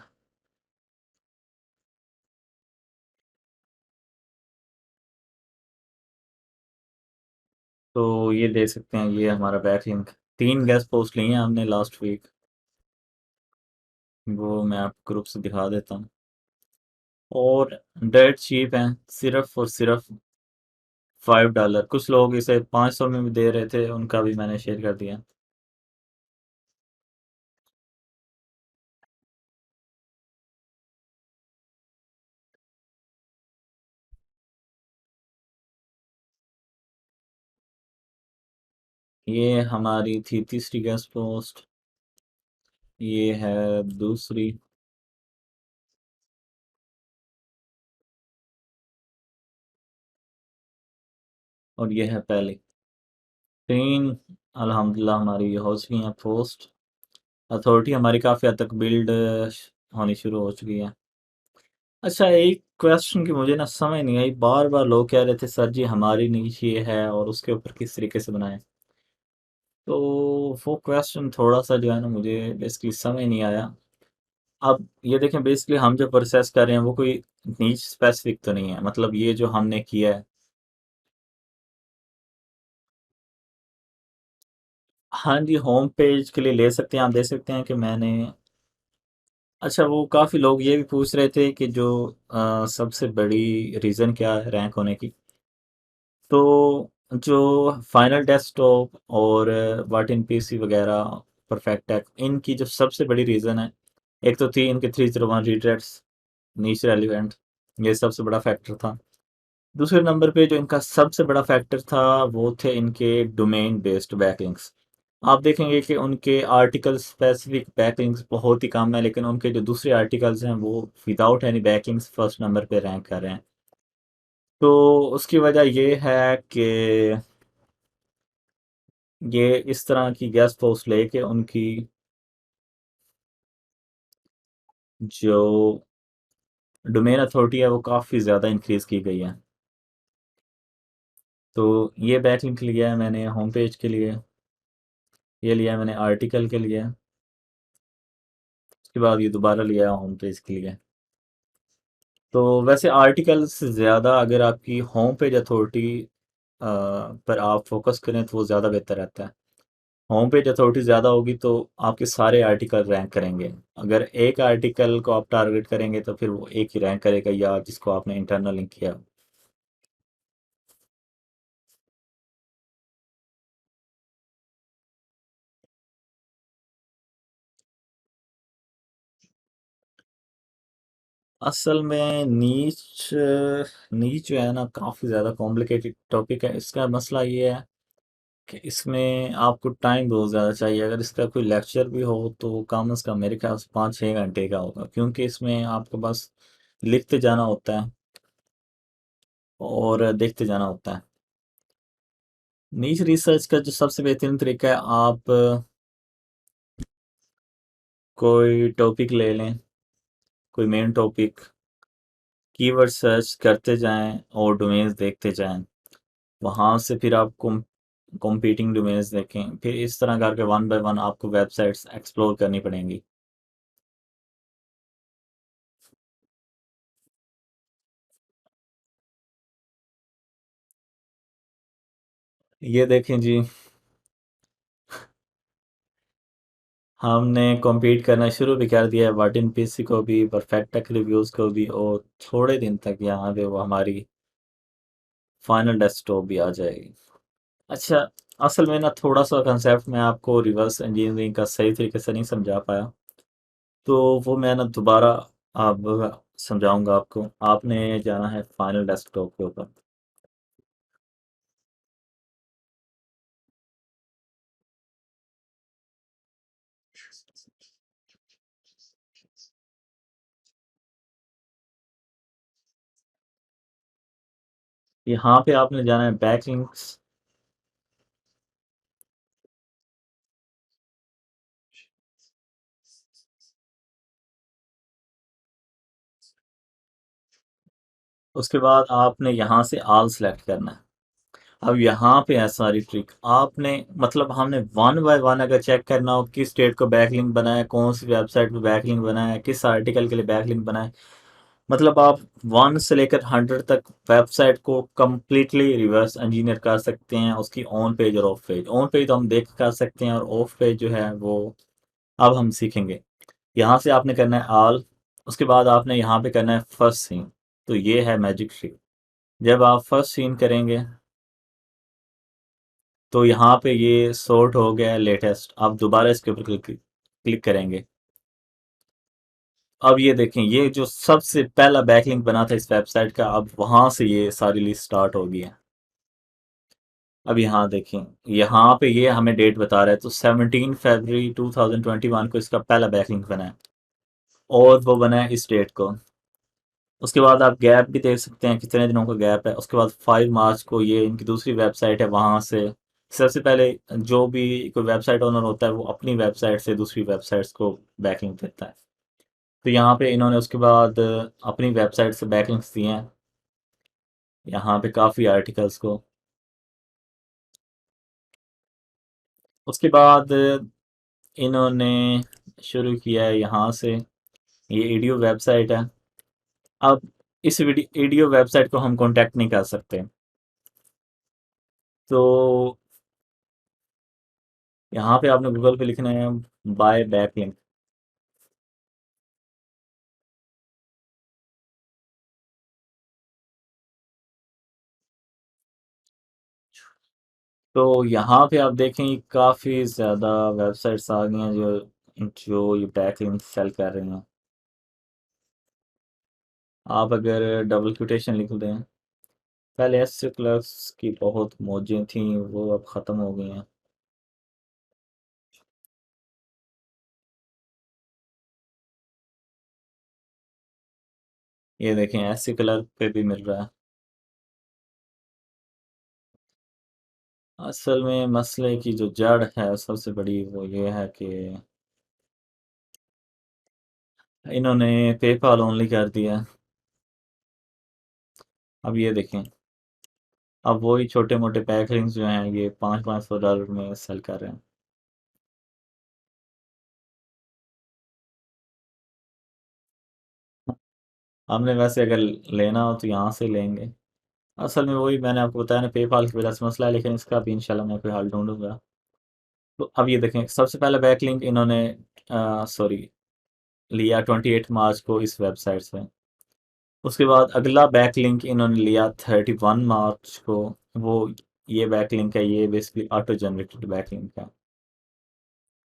तो ये देख सकते हैं, ये हमारा बैकलिंक। 3 गेस्ट पोस्ट लिए हैं हमने लास्ट वीक। वो मैं आपको ग्रुप से दिखा देता हूँ। और डेड चीप हैं, सिर्फ और सिर्फ $5। कुछ लोग इसे 500 में भी दे रहे थे, उनका भी मैंने शेयर कर दिया। ये हमारी थी तीसरी गेस्ट पोस्ट। ये है दूसरी। और ये है पहली। 3 अल्हम्दुलिल्लाह हमारी ये हो चुकी हैं पोस्ट। अथॉरिटी हमारी काफ़ी हद तक बिल्ड होनी शुरू हो चुकी है। अच्छा, एक क्वेश्चन की मुझे ना समझ नहीं आई, बार बार लोग कह रहे थे सर जी हमारी नीच ये है और उसके ऊपर किस तरीके से बनाएं। तो वो क्वेश्चन थोड़ा सा जो है ना, मुझे बेसिकली समझ नहीं आया। अब ये देखें, बेसिकली हम जो प्रोसेस कर रहे हैं वो कोई नीच स्पेसिफिक तो नहीं है, मतलब ये जो हमने किया है। हाँ जी, होम पेज के लिए ले सकते हैं, आप देख सकते हैं कि मैंने। अच्छा, वो काफ़ी लोग ये भी पूछ रहे थे कि जो सबसे बड़ी रीज़न क्या है रैंक होने की। तो जो फाइनल डेस्कटॉप और वाट इन पीसी वगैरह, परफेक्ट टेक, इनकी जो सबसे बड़ी रीज़न है, एक तो थी इनके 301 रीट्रेट्स, नीच रेलिवेंट, ये सबसे बड़ा फैक्टर था। दूसरे नंबर पे जो इनका सबसे बड़ा फैक्टर था, वो थे इनके डोमेन बेस्ड बैकलिंक्स। आप देखेंगे कि उनके आर्टिकल स्पेसिफिक बैकलिंक्स बहुत ही कम है, लेकिन उनके जो दूसरे आर्टिकल्स हैं वो without any backlinks first number पे रैंक कर रहे हैं। तो उसकी वजह ये है कि ये इस तरह की गेस्ट पोस्ट लेके उनकी जो डोमेन अथॉरिटी है वो काफ़ी ज़्यादा इंक्रीज़ की गई है। तो ये बैकलिंक लिया है मैंने होम पेज के लिए, ये लिया है मैंने आर्टिकल के लिए, उसके बाद ये दोबारा लिया है होम पेज के लिए। तो वैसे आर्टिकल से ज़्यादा अगर आपकी होम पेज अथॉरिटी पर आप फोकस करें तो वो ज़्यादा बेहतर रहता है। होम पेज अथॉरिटी ज़्यादा होगी तो आपके सारे आर्टिकल रैंक करेंगे। अगर एक आर्टिकल को आप टारगेट करेंगे तो फिर वो एक ही रैंक करेगा, या जिसको आपने इंटरनल लिंक किया। असल में नीच नीच जो है ना, काफ़ी ज़्यादा कॉम्प्लिकेटेड टॉपिक है। इसका मसला ये है कि इसमें आपको टाइम बहुत ज़्यादा चाहिए। अगर इसका कोई लेक्चर भी हो तो कम से कम मेरे ख्याल से 5-6 घंटे का होगा, क्योंकि इसमें आपको बस लिखते जाना होता है और देखते जाना होता है। नीच रिसर्च का जो सबसे बेहतरीन तरीका है, आप कोई टॉपिक ले लें, कोई मेन टॉपिक, कीवर्ड सर्च करते जाएं और डोमेन्स देखते जाएं। वहाँ से फिर आप कॉम्पीटिंग डोमेन्स देखें, फिर इस तरह करके वन बाय वन आपको वेबसाइट्स एक्सप्लोर करनी पड़ेंगी। ये देखें जी, हमने compete करना शुरू भी कर दिया है वाटिन पीसी को भी, परफेक्ट टेक रिव्यूज़ को भी, और थोड़े दिन तक यहाँ पे वो हमारी फाइनल डेस्कटॉप भी आ जाएगी। अच्छा, असल में ना थोड़ा-सा कंसेप्ट मैं आपको रिवर्स इंजीनियरिंग का सही तरीके से नहीं समझा पाया, तो वो मैं ना दोबारा अब समझाऊँगा आपको। आपने जाना है फाइनल डेस्कटॉप के ऊपर। यहाँ पे आपने जाना है बैकलिंक्स। उसके बाद आपने यहाँ से ऑल सेलेक्ट करना है। अब यहाँ पे है सारी ट्रिक। आपने मतलब हमने वन बाय वन अगर चेक करना हो किस स्टेट को बैकलिंक बनाया, कौन सी वेबसाइट पे बैकलिंक बनाया, किस आर्टिकल के लिए बैकलिंक बनाया, मतलब आप 1 से लेकर 100 तक वेबसाइट को कंप्लीटली रिवर्स इंजीनियर कर सकते हैं, उसकी ऑन पेज और ऑफ पेज। ऑन पेज तो हम देख कर सकते हैं, और ऑफ पेज जो है वो अब हम सीखेंगे। यहाँ से आपने करना है ऑल, उसके बाद आपने यहाँ पे करना है फर्स्ट सीन। तो ये है मैजिक ट्रिक। जब आप फर्स्ट सीन करेंगे तो यहाँ पे ये सॉर्ट हो गया है लेटेस्ट। आप दोबारा इसके ऊपर क्लिक क्लिक करेंगे। अब ये देखें, ये जो सबसे पहला बैकलिंक बना था इस वेबसाइट का, अब वहां से ये सारी लिस्ट स्टार्ट हो गई है। अब यहाँ देखें, यहाँ पे ये हमें डेट बता रहा है, तो 17 फरवरी 2021 को इसका पहला बैकलिंक बना है, और वो बना है इस डेट को। उसके बाद आप गैप भी देख सकते हैं कितने दिनों का गैप है। उसके बाद 5 मार्च को ये इनकी दूसरी वेबसाइट है, वहाँ से सबसे पहले जो भी कोई वेबसाइट ओनर होता है वो अपनी वेबसाइट से दूसरी वेबसाइट्स को बैकलिंक देता है। तो यहाँ पे इन्होंने उसके बाद अपनी वेबसाइट से बैकलिंक्स दिए हैं यहाँ पे काफ़ी आर्टिकल्स को। उसके बाद इन्होंने शुरू किया है यहाँ से, ये ईडियो वेबसाइट है। अब इस ईडियो वेबसाइट को हम कांटेक्ट नहीं कर सकते, तो यहाँ पे आपने गूगल पे लिखना है बाय बैकलिंक। तो यहाँ पे आप देखें काफ़ी ज़्यादा वेबसाइट्स आ गई हैं जो जो ये बैकलिंक सेल कर रही हैं। आप अगर डबल कोटेशन लिख दें, पहले एस क्लर्क्स की बहुत मौजें थी, वो अब ख़त्म हो गई हैं। ये देखें एस क्लर्क पे भी मिल रहा है। असल में मसले की जो जड़ है सबसे बड़ी वो ये है कि इन्होंने पेपाल ओनली कर दिया। अब ये देखें, अब वही छोटे मोटे पैकेजिंग जो हैं ये 500-500 डॉलर में सेल कर रहे हैं। हमने वैसे अगर लेना हो तो यहाँ से लेंगे। असल में वही मैंने आपको बताया ना, पेपाल की वजह से मसला है, लेकिन इसका भी इंशाल्लाह मैं कोई हल ढूंढूंगा। तो अब ये देखें, सबसे पहला बैकलिंक इन्होंने सॉरी लिया 28 मार्च को इस वेबसाइट से। उसके बाद अगला बैकलिंक इन्होंने लिया 31 मार्च को। वो ये बैकलिंक है, ये बेसिकली ऑटो जनरेटेड बैकलिंक है।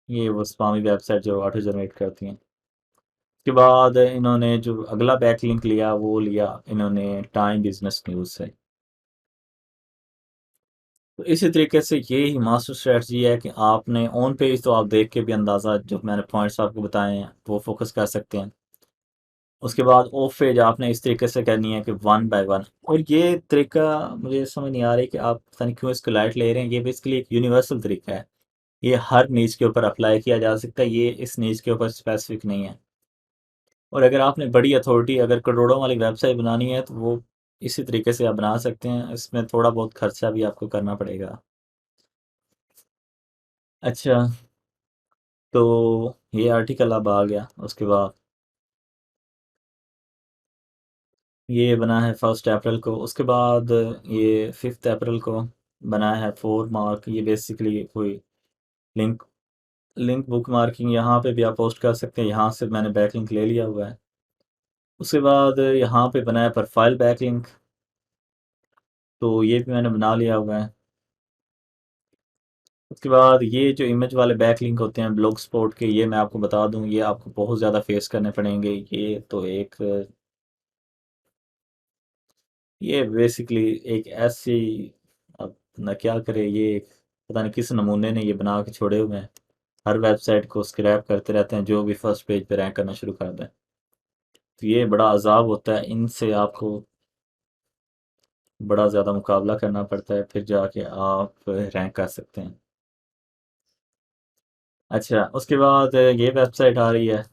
ये वो स्पामी वेबसाइट जो ऑटो जनरेट करती हैं। उसके बाद इन्होंने जो अगला बैकलिंक लिया वो लिया इन्होंने टाइम बिजनेस न्यूज़ से। तो इसी तरीके से ये ही मास्टर स्ट्रेटजी है कि आपने ऑन पेज तो आप देख के भी अंदाज़ा जो मैंने पॉइंट्स आपको बताए हैं वो फोकस कर सकते हैं। उसके बाद ऑफ पेज आपने इस तरीके से करनी है कि वन बाय वन। और ये तरीका मुझे समझ नहीं आ रही कि आप पता नहीं क्यों इसको लाइट ले रहे हैं। ये बेसिकली एक यूनिवर्सल तरीका है, ये हर नीच के ऊपर अप्लाई किया जा सकता है, ये इस नीच के ऊपर स्पेसिफिक नहीं है। और अगर आपने बड़ी अथॉरिटी अगर करोड़ों वाली वेबसाइट बनानी है तो वो इसी तरीके से आप बना सकते हैं, इसमें थोड़ा बहुत खर्चा भी आपको करना पड़ेगा। अच्छा, तो ये आर्टिकल अब आ गया। उसके बाद ये बना है 1 अप्रैल को, उसके बाद ये 5 अप्रैल को। बनाया है 4 मार्क, ये बेसिकली कोई लिंक लिंक बुक मार्किंग यहाँ पे भी आप पोस्ट कर सकते हैं, यहाँ से मैंने बैकलिंक ले लिया हुआ है। उसके बाद यहाँ पे बनाया प्रोफाइल बैकलिंक, तो ये भी मैंने बना लिया हुआ है। उसके बाद ये जो इमेज वाले बैकलिंक होते हैं ब्लॉग स्पॉट के, ये मैं आपको बता दूं, ये आपको बहुत ज़्यादा फेस करने पड़ेंगे। ये बेसिकली एक ऐसी, अब ना क्या करे, ये एक पता नहीं किस नमूने ने ये बना के छोड़े हुए हैं। हर वेबसाइट को स्क्रैप करते रहते हैं जो भी फर्स्ट पेज पे रैंक करना शुरू कर दें। तो ये बड़ा अजाब होता है, इनसे आपको बड़ा ज़्यादा मुकाबला करना पड़ता है, फिर जाके आप रैंक कर सकते हैं। अच्छा, उसके बाद ये वेबसाइट आ रही है,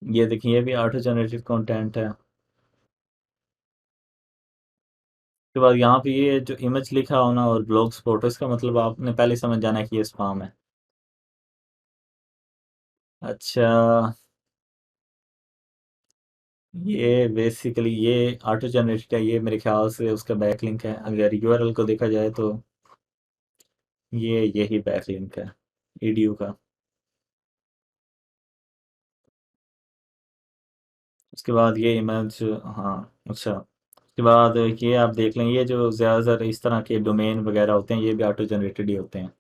ये देखिए, ये भी ऑटो जनरेटेड कंटेंट है। उसके बाद यहाँ पे ये जो इमेज लिखा हो ना और ब्लॉग्स फोटो, इसका मतलब आपने पहले समझ जाना है कि ये स्पाम है। अच्छा, ये बेसिकली ये ऑटो जनरेटेड है, ये मेरे ख्याल से उसका बैकलिंक है। अगर यूआरएल को देखा जाए तो ये यही बैकलिंक है ईडीयू का। उसके बाद ये इमेज, हाँ, अच्छा, उसके बाद ये आप देख लें, ये जो ज़्यादातर इस तरह के डोमेन वगैरह होते हैं ये भी ऑटो जनरेटेड ही होते हैं।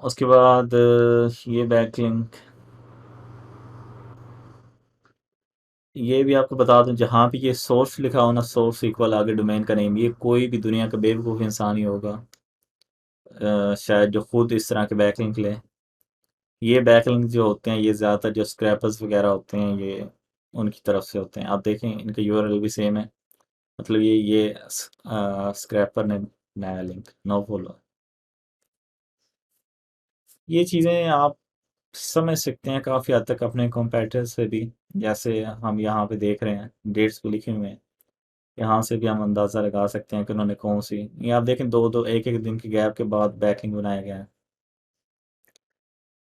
उसके बाद ये बैकलिंक, ये भी आपको बता दूं, जहाँ भी ये सोर्स लिखा हो ना, सोर्स इक्वल आगे डोमेन का नेम, ये कोई भी दुनिया का बेवकूफ़ इंसान ही होगा शायद जो खुद इस तरह के बैकलिंक ले। ये बैकलिंक जो होते हैं ये ज़्यादातर जो स्क्रैपर्स वगैरह होते हैं ये उनकी तरफ से होते हैं। आप देखें इनका यूआरएल भी सेम है, मतलब ये स्क्रैपर ने बनाया लिंक, नो फॉलो। ये चीज़ें आप समझ सकते हैं काफ़ी हद तक अपने कंपेटिटर से भी, जैसे हम यहाँ पे देख रहे हैं डेट्स पे लिखे हुए हैं, यहाँ से भी हम अंदाज़ा लगा सकते हैं कि उन्होंने कौन सी, ये आप देखें दो दो एक एक दिन के गैप के बाद बैकलिंक बनाया गया है।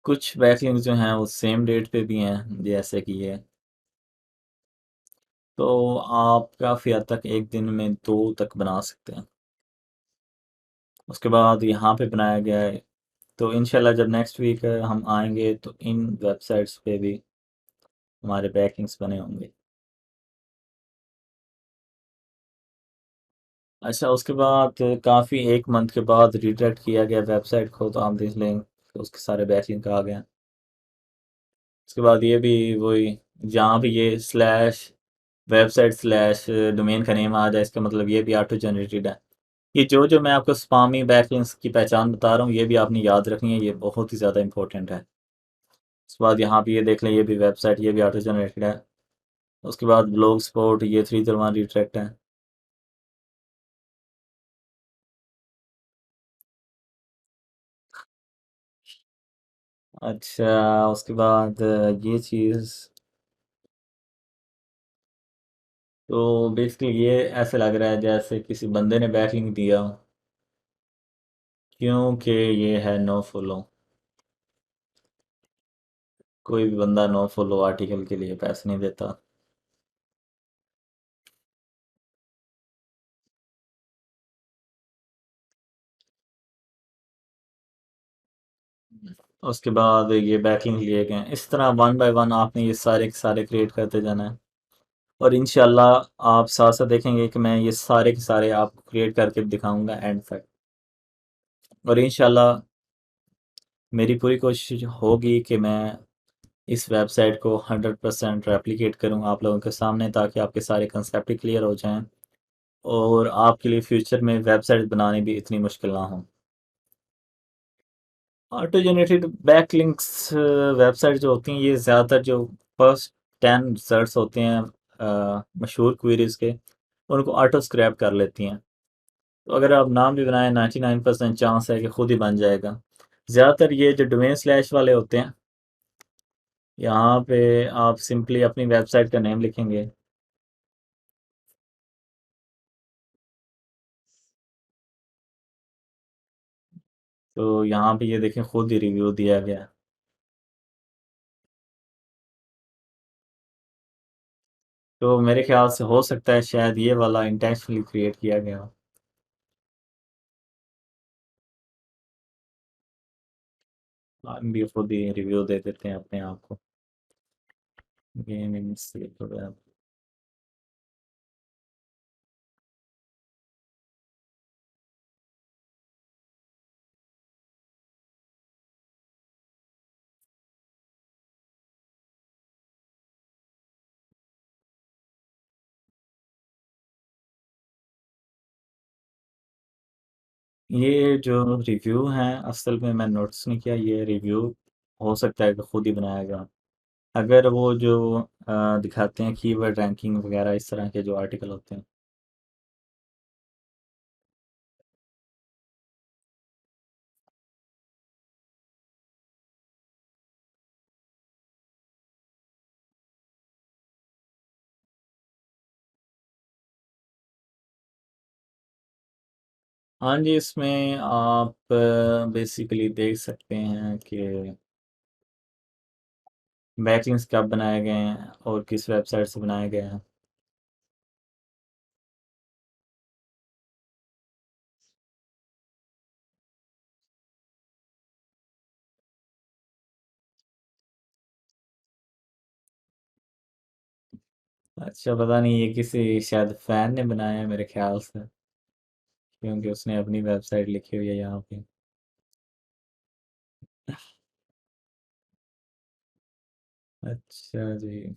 कुछ बैकलिंक जो हैं वो सेम डेट पे भी हैं, जैसे कि ये, तो आप काफ़ी हद तक एक दिन में दो तक बना सकते हैं। उसके बाद यहाँ पे बनाया गया है, तो इंशाल्लाह जब नेक्स्ट वीक हम आएंगे तो इन वेबसाइट्स पे भी हमारे बैकलिंक्स बने होंगे। अच्छा, उसके बाद काफ़ी एक मंथ के बाद रिडायरेक्ट किया गया वेबसाइट को, तो आप देख लें कि उसके सारे बैकलिंक आ गए हैं। उसके बाद ये भी वही, जहाँ भी ये स्लैश वेबसाइट स्लैश डोमेन का नेम आ जाए, इसका मतलब ये भी ऑटो जनरेटेड है। ये जो जो मैं आपको स्पामी बैकलिंक्स की पहचान बता रहा हूँ ये भी आपने याद रखनी है, ये बहुत ही ज़्यादा इंपॉर्टेंट है। उसके बाद यहाँ पे ये देख लें, ये भी वेबसाइट, ये भी ऑटो जनरेटेड है। उसके बाद ब्लॉग स्पॉट, ये 301 रिट्रैक्ट है। अच्छा, उसके बाद ये चीज़, तो बेसिकली ये ऐसे लग रहा है जैसे किसी बंदे ने बैकलिंक दिया हो, क्योंकि ये है नो फॉलो। कोई भी बंदा नो फॉलो आर्टिकल के लिए पैसे नहीं देता। उसके बाद ये बैकलिंक लिए गए हैं, इस तरह वन बाय वन आपने ये सारे के सारे क्रिएट करते जाना है। और इंशाल्लाह आप साथ साथ देखेंगे कि मैं ये सारे के सारे आपको क्रिएट करके दिखाऊंगा एंड तक। और इंशाल्लाह मेरी पूरी कोशिश होगी कि मैं इस वेबसाइट को 100% रेप्लिकेट करूँ आप लोगों के सामने, ताकि आपके सारे कंसेप्ट क्लियर हो जाएं और आपके लिए फ्यूचर में वेबसाइट बनानी भी इतनी मुश्किल ना हो। ऑटो जनरेटेड बैकलिंक्स वेबसाइट जो होती हैं ये ज़्यादातर जो फर्स्ट 10 रिजल्ट्स होते हैं मशहूर क्वेरीज के, उनको ऑटो स्क्रैप कर लेती हैं। तो अगर आप नाम भी बनाएं 99% चांस है कि खुद ही बन जाएगा। ज़्यादातर ये जो डोमेन स्लैश वाले होते हैं, यहाँ पे आप सिंपली अपनी वेबसाइट का नेम लिखेंगे, तो यहाँ पे ये देखें खुद ही रिव्यू दिया गया है। तो मेरे ख्याल से हो सकता है शायद ये वाला इंटेंशनली क्रिएट किया गया हो। हम भी खुद ही रिव्यू दे देते हैं अपने आप को। गेमिंग से थोड़ा। ये जो रिव्यू हैं असल में मैं नोटिस नहीं किया ये रिव्यू हो सकता है कि खुद ही बनाया गया। अगर वो जो दिखाते हैं कीवर्ड रैंकिंग वगैरह इस तरह के जो आर्टिकल होते हैं। हाँ जी, इसमें आप बेसिकली देख सकते हैं कि बैकलिंक्स कब बनाए गए हैं और किस वेबसाइट से बनाए गए हैं। अच्छा, पता नहीं ये किसी शायद फैन ने बनाया है मेरे ख्याल से, क्योंकि उसने अपनी वेबसाइट लिखी हुई है यहाँ पे। अच्छा जी।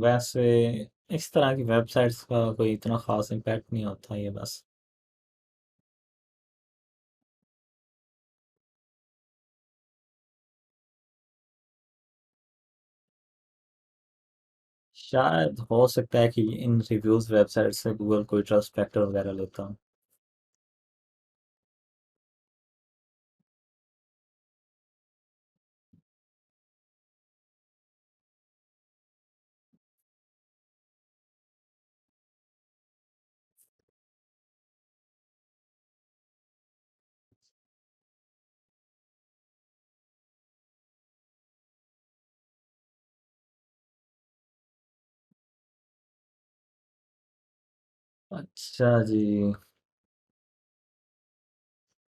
वैसे इस तरह की वेबसाइट्स का कोई इतना ख़ास इम्पैक्ट नहीं होता, ये बस शायद हो सकता है कि इन रिव्यूज़ वेबसाइट से गूगल कोई ट्रस्ट फैक्टर वगैरह लेता हो। अच्छा जी,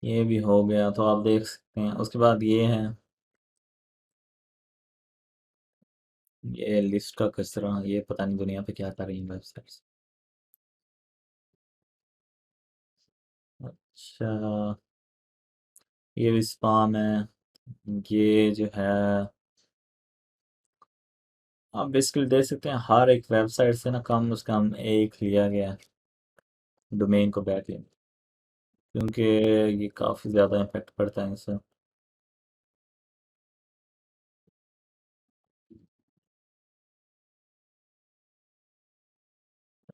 ये भी हो गया तो आप देख सकते हैं। उसके बाद ये है, ये लिस्ट का कचरा, ये पता नहीं दुनिया पे क्या कर रही है वेबसाइट्स। अच्छा, ये भी स्पाम है। ये जो है, आप बेसिकली देख सकते हैं हर एक वेबसाइट से ना कम से कम एक लिया गया है डोमेन को बैकलिंक, क्योंकि ये काफ़ी ज़्यादा इफेक्ट पड़ता है इससे।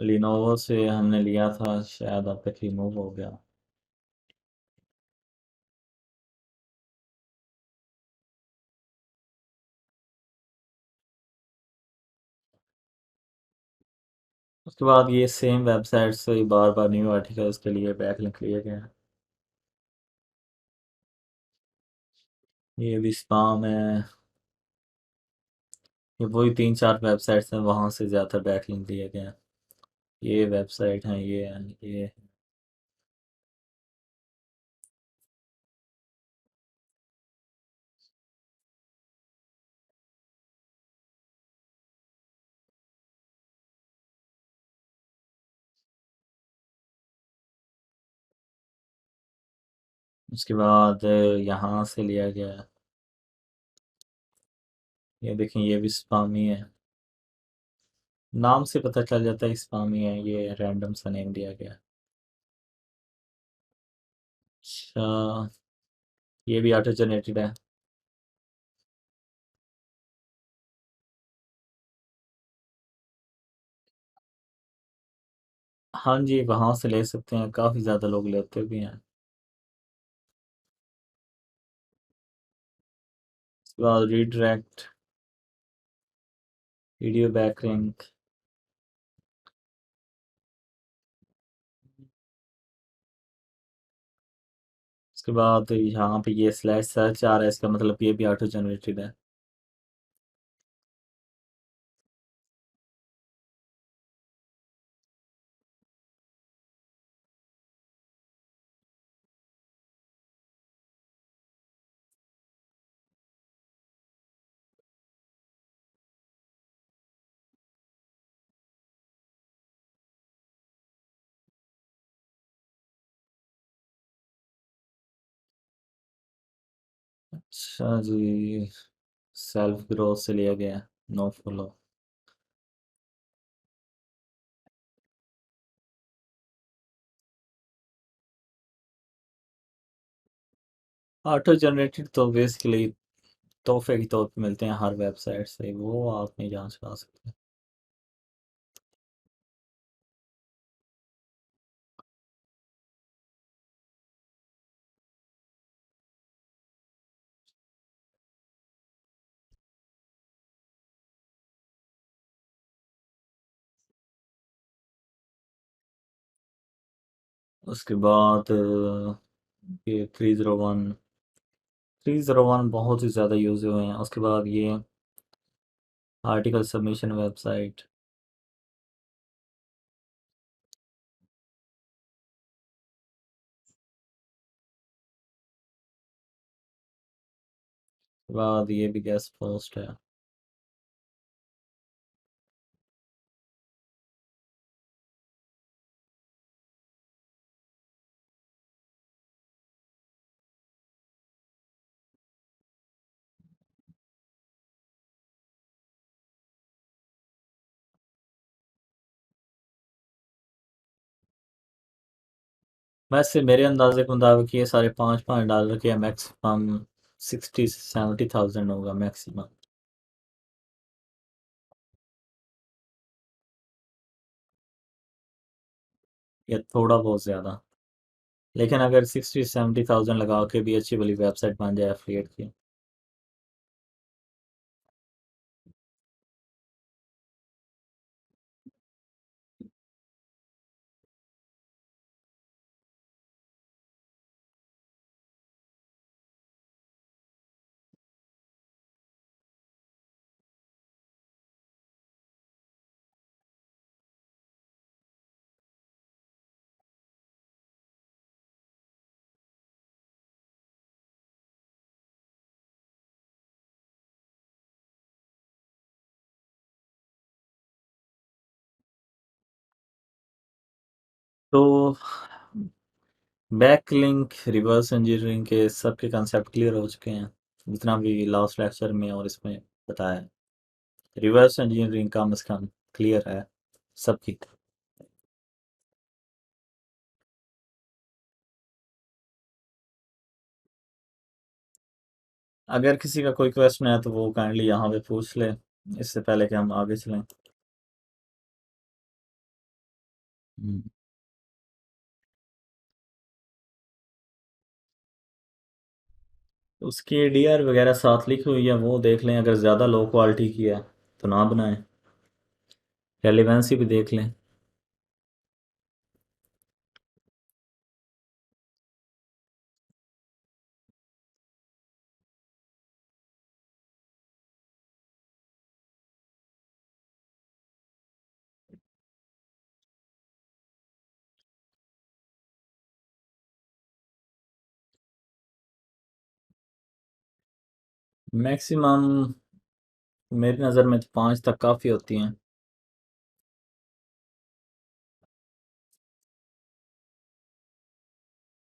लिनोवो से हमने लिया था, शायद अब तक रिमूव हो गया। उसके बाद ये सेम वेबसाइट से बार बार न्यू आर्टिकल्स के लिए बैकलिंक लिए गए हैं। ये भी स्पाम है। ये वही तीन चार वेबसाइट्स हैं, वहाँ से ज़्यादा बैकलिंक दिए गए हैं। ये वेबसाइट हैं, ये हैं, ये। उसके बाद यहाँ से लिया गया है। ये देखें, ये भी स्पामी है। नाम से पता चल जाता है स्पामी है, ये रैंडम सा नेम दिया गया है। अच्छा, ये भी ऑटो जनरेटेड है। हाँ जी, वहाँ से ले सकते हैं, काफ़ी ज़्यादा लोग लेते भी हैं। उसके बाद रीडायरेक्ट, वीडियो बैकलिंक, उसके बाद यहाँ पे ये स्लैश सर्च आ रहा है, इसका मतलब ये भी ऑटो जनरेटेड है। अच्छा जी, सेल्फ ग्रोथ से लिया गया, नो फॉलो। ऑटो जनरेटेड तो बेसिकली तोहफे के तौर पे मिलते हैं हर वेबसाइट से, वो आप नहीं जांच पा सकते। उसके बाद ये 301 बहुत ही ज़्यादा यूज़ हुए हैं। उसके बाद ये आर्टिकल सबमिशन वेबसाइट। उसके बाद ये भी गेस्ट पोस्ट है। वैसे मेरे अंदाजे के मुताबिक ये सारे $5 के मैक्सिमम 60-70,000 होगा मैक्सिमम, या थोड़ा बहुत ज़्यादा। लेकिन अगर 60-70,000 लगा के भी अच्छी वाली वेबसाइट बन जाए एफिलिएट की। तो बैक लिंक, रिवर्स इंजीनियरिंग के सबके कंसेप्ट क्लियर हो चुके हैं, जितना भी लास्ट लेक्चर में और इसमें बताया है। रिवर्स इंजीनियरिंग कम से कम क्लियर है सबकी। अगर किसी का कोई क्वेश्चन है तो वो काइंडली यहाँ पे पूछ ले, इससे पहले कि हम आगे चलें। हम्म। उसकी डीआर वगैरह साथ लिखी हुई है, वो देख लें। अगर ज़्यादा लो क्वालिटी की है तो ना बनाएं, रेलिवेंसी भी देख लें। मैक्सिमम मेरी नज़र में तो 5 तक काफ़ी होती हैं।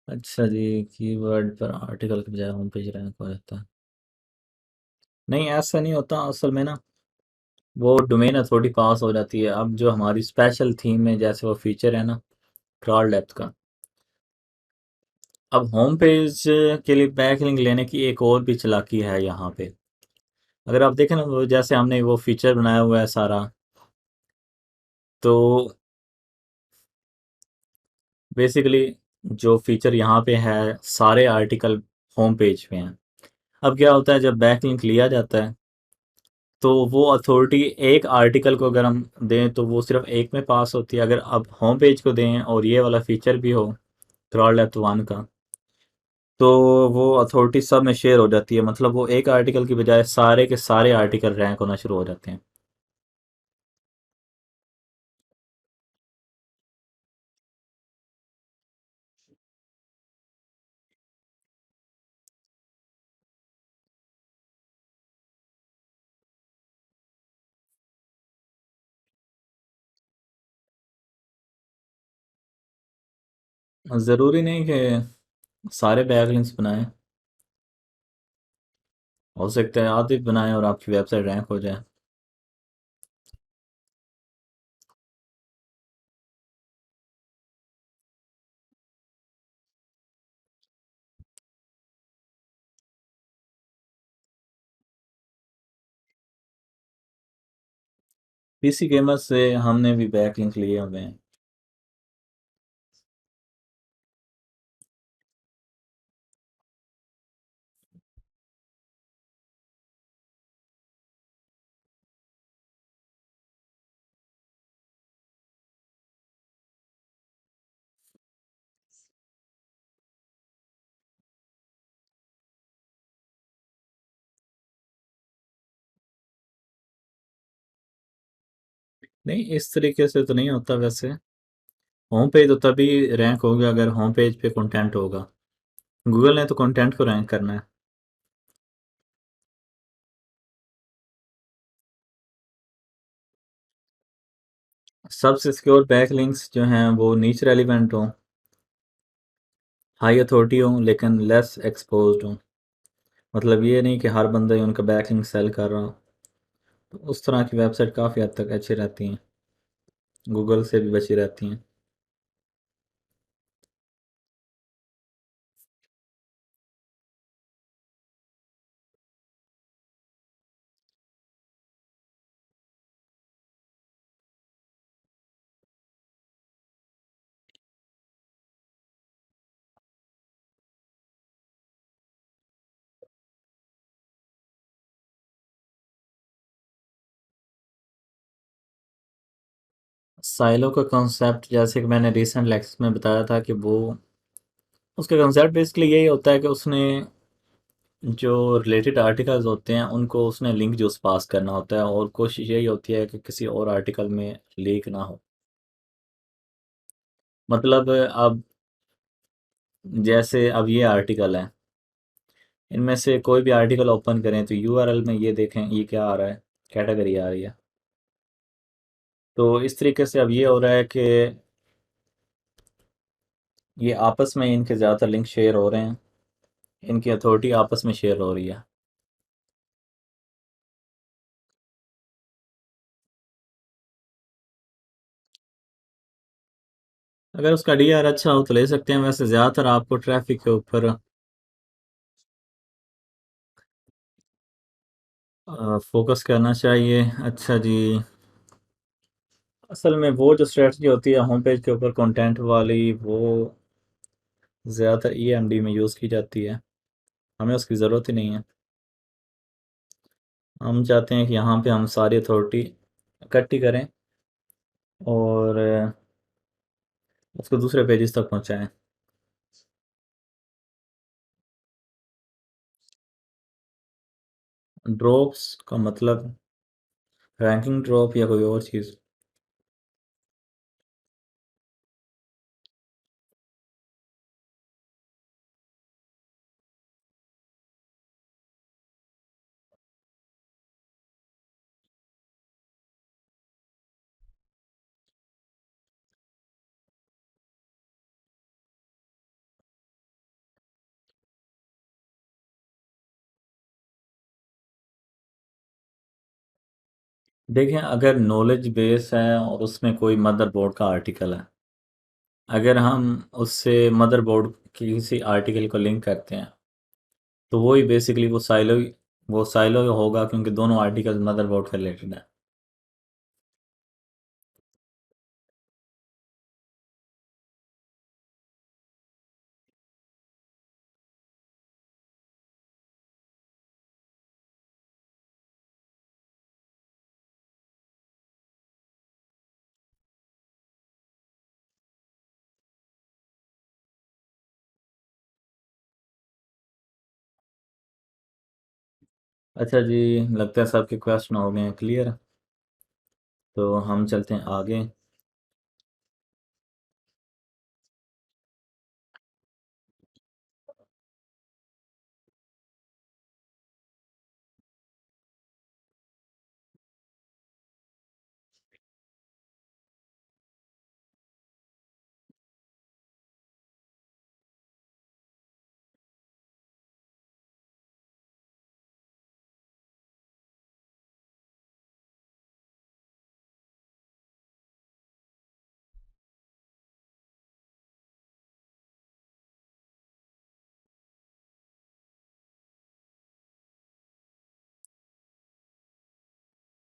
अच्छा जी, कीवर्ड पर आर्टिकल के बजाय होम पेज रैंक हो जाता है। नहीं, ऐसा नहीं होता असल में ना, वो डोमेन अथॉरिटी पास हो जाती है। अब जो हमारी स्पेशल थीम में जैसे वो फीचर है ना, क्रॉल डेप्थ का, अब होम पेज के लिए बैक लिंक लेने की एक और भी चालाकी है यहाँ पे। अगर आप देखें ना, वो जैसे हमने वो फीचर बनाया हुआ है सारा, तो बेसिकली जो फीचर यहाँ पे है, सारे आर्टिकल होम पेज पे हैं। अब क्या होता है, जब बैक लिंक लिया जाता है तो वो अथॉरिटी एक आर्टिकल को अगर हम दें तो वो सिर्फ एक में पास होती है। अगर अब होम पेज को दें और ये वाला फीचर भी हो क्रॉल डेप्थ 1 का, तो वो अथॉरिटी सब में शेयर हो जाती है, मतलब वो एक आर्टिकल की बजाय सारे के सारे आर्टिकल रैंक होना शुरू हो जाते हैं। ज़रूरी नहीं कि सारे बैकलिंक्स बनाएं, हो सकता है आधे बनाएं और आपकी वेबसाइट रैंक हो जाए। पीसी गेमर से हमने भी बैकलिंक लिए हुए हैं। नहीं, इस तरीके से तो नहीं होता वैसे। होम पेज तो तभी रैंक होगा अगर होम पेज पे कंटेंट होगा। गूगल ने तो कंटेंट को रैंक करना है। सबसे सिक्योर बैकलिंक्स जो हैं वो नीच रेलिवेंट हों, हाई अथॉरिटी हों, लेकिन लेस एक्सपोज्ड हों। मतलब ये नहीं कि हर बंदा ही उनका बैकलिंक सेल कर रहा हो। तो उस तरह की वेबसाइट काफ़ी हद तक अच्छी रहती हैं, गूगल से भी बची रहती हैं। साइलो का कॉन्सेप्ट जैसे कि मैंने रिसेंट लेक्चर में बताया था कि वो उसका कॉन्सेप्ट बेसिकली यही होता है कि उसने जो रिलेटेड आर्टिकल्स होते हैं उनको उसने लिंक जूस पास करना होता है, और कोशिश यही होती है कि किसी और आर्टिकल में लीक ना हो। मतलब अब जैसे अब ये आर्टिकल है, इनमें से कोई भी आर्टिकल ओपन करें तो यूआरएल में ये देखें ये क्या आ रहा है, कैटेगरी आ रही है। तो इस तरीके से अब ये हो रहा है कि ये आपस में इनके ज़्यादातर लिंक शेयर हो रहे हैं, इनकी अथॉरिटी आपस में शेयर हो रही है। अगर उसका डीआर अच्छा हो तो ले सकते हैं, वैसे ज़्यादातर आपको ट्रैफिक के ऊपर फोकस करना चाहिए। अच्छा जी, असल में वो जो स्ट्रेटजी होती है होम पेज के ऊपर कंटेंट वाली, वो ज़्यादातर ईएमडी में यूज़ की जाती है, हमें उसकी ज़रूरत ही नहीं है। हम चाहते हैं कि यहाँ पे हम सारी अथॉरिटी इकट्ठी करें और उसको दूसरे पेजेस तक पहुँचाएँ। ड्रॉप्स का मतलब रैंकिंग ड्रॉप या कोई और चीज़? देखिए, अगर नॉलेज बेस है और उसमें कोई मदरबोर्ड का आर्टिकल है, अगर हम उससे मदरबोर्ड की किसी आर्टिकल को लिंक करते हैं तो वही बेसिकली वो साइलो होगा, क्योंकि दोनों आर्टिकल मदरबोर्ड से रिलेटेड है। अच्छा जी, लगता है सबके क्वेश्चन हो गए हैं क्लियर। तो हम चलते हैं आगे।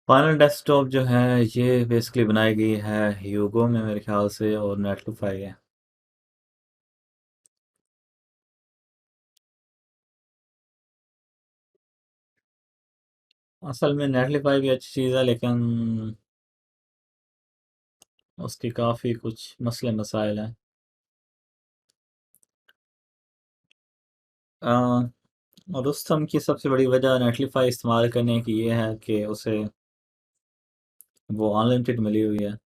फाइनल डेस्कटॉप जो है ये बेसिकली बनाई गई है ह्यूगो में मेरे ख्याल से, और नेटलिफाई है। असल में नेटलिफाई भी अच्छी चीज़ है, लेकिन उसकी काफ़ी कुछ मसले मसाइल हैं। रुस्तम की सबसे बड़ी वजह नेटलिफाई इस्तेमाल करने की ये है कि उसे वो अनलिमिटेड मिली हुई है।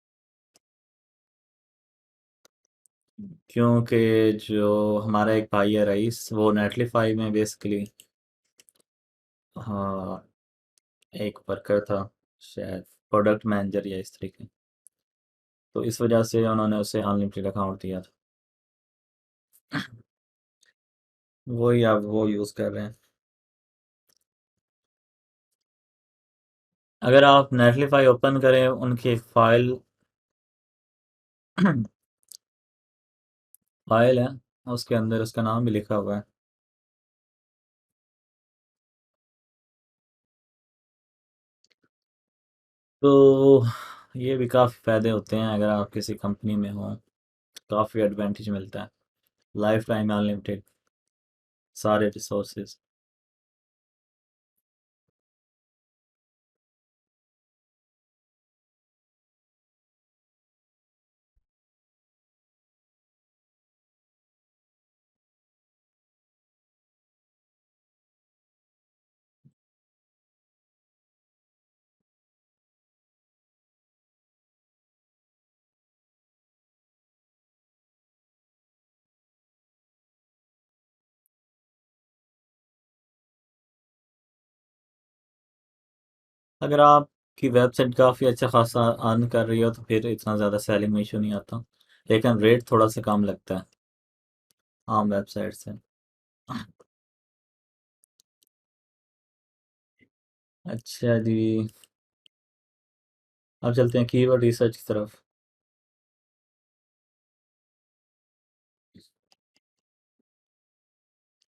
क्योंकि जो हमारा एक भाई है रईस, वो नेटलिफाई में बेसिकली हाँ एक वर्कर था, शायद प्रोडक्ट मैनेजर या इस तरीके। तो इस वजह से उन्होंने उसे अनलिमिटेड अकाउंट दिया था। वही आप वो यूज़ कर रहे हैं। अगर आप नेटलिफाई ओपन करें, उनकी फाइल है, उसके अंदर उसका नाम भी लिखा हुआ है। तो ये भी काफ़ी फ़ायदे होते हैं अगर आप किसी कंपनी में हो। काफ़ी एडवांटेज मिलता है, लाइफ टाइम अनलिमिटेड सारे रिसोर्सेज। अगर आपकी वेबसाइट काफ़ी अच्छा खासा अर्न कर रही हो तो फिर इतना ज़्यादा सेलिंग में इशू नहीं आता, लेकिन रेट थोड़ा सा कम लगता है आम वेबसाइट से। अच्छा जी, अब चलते हैं कीवर्ड रिसर्च की तरफ।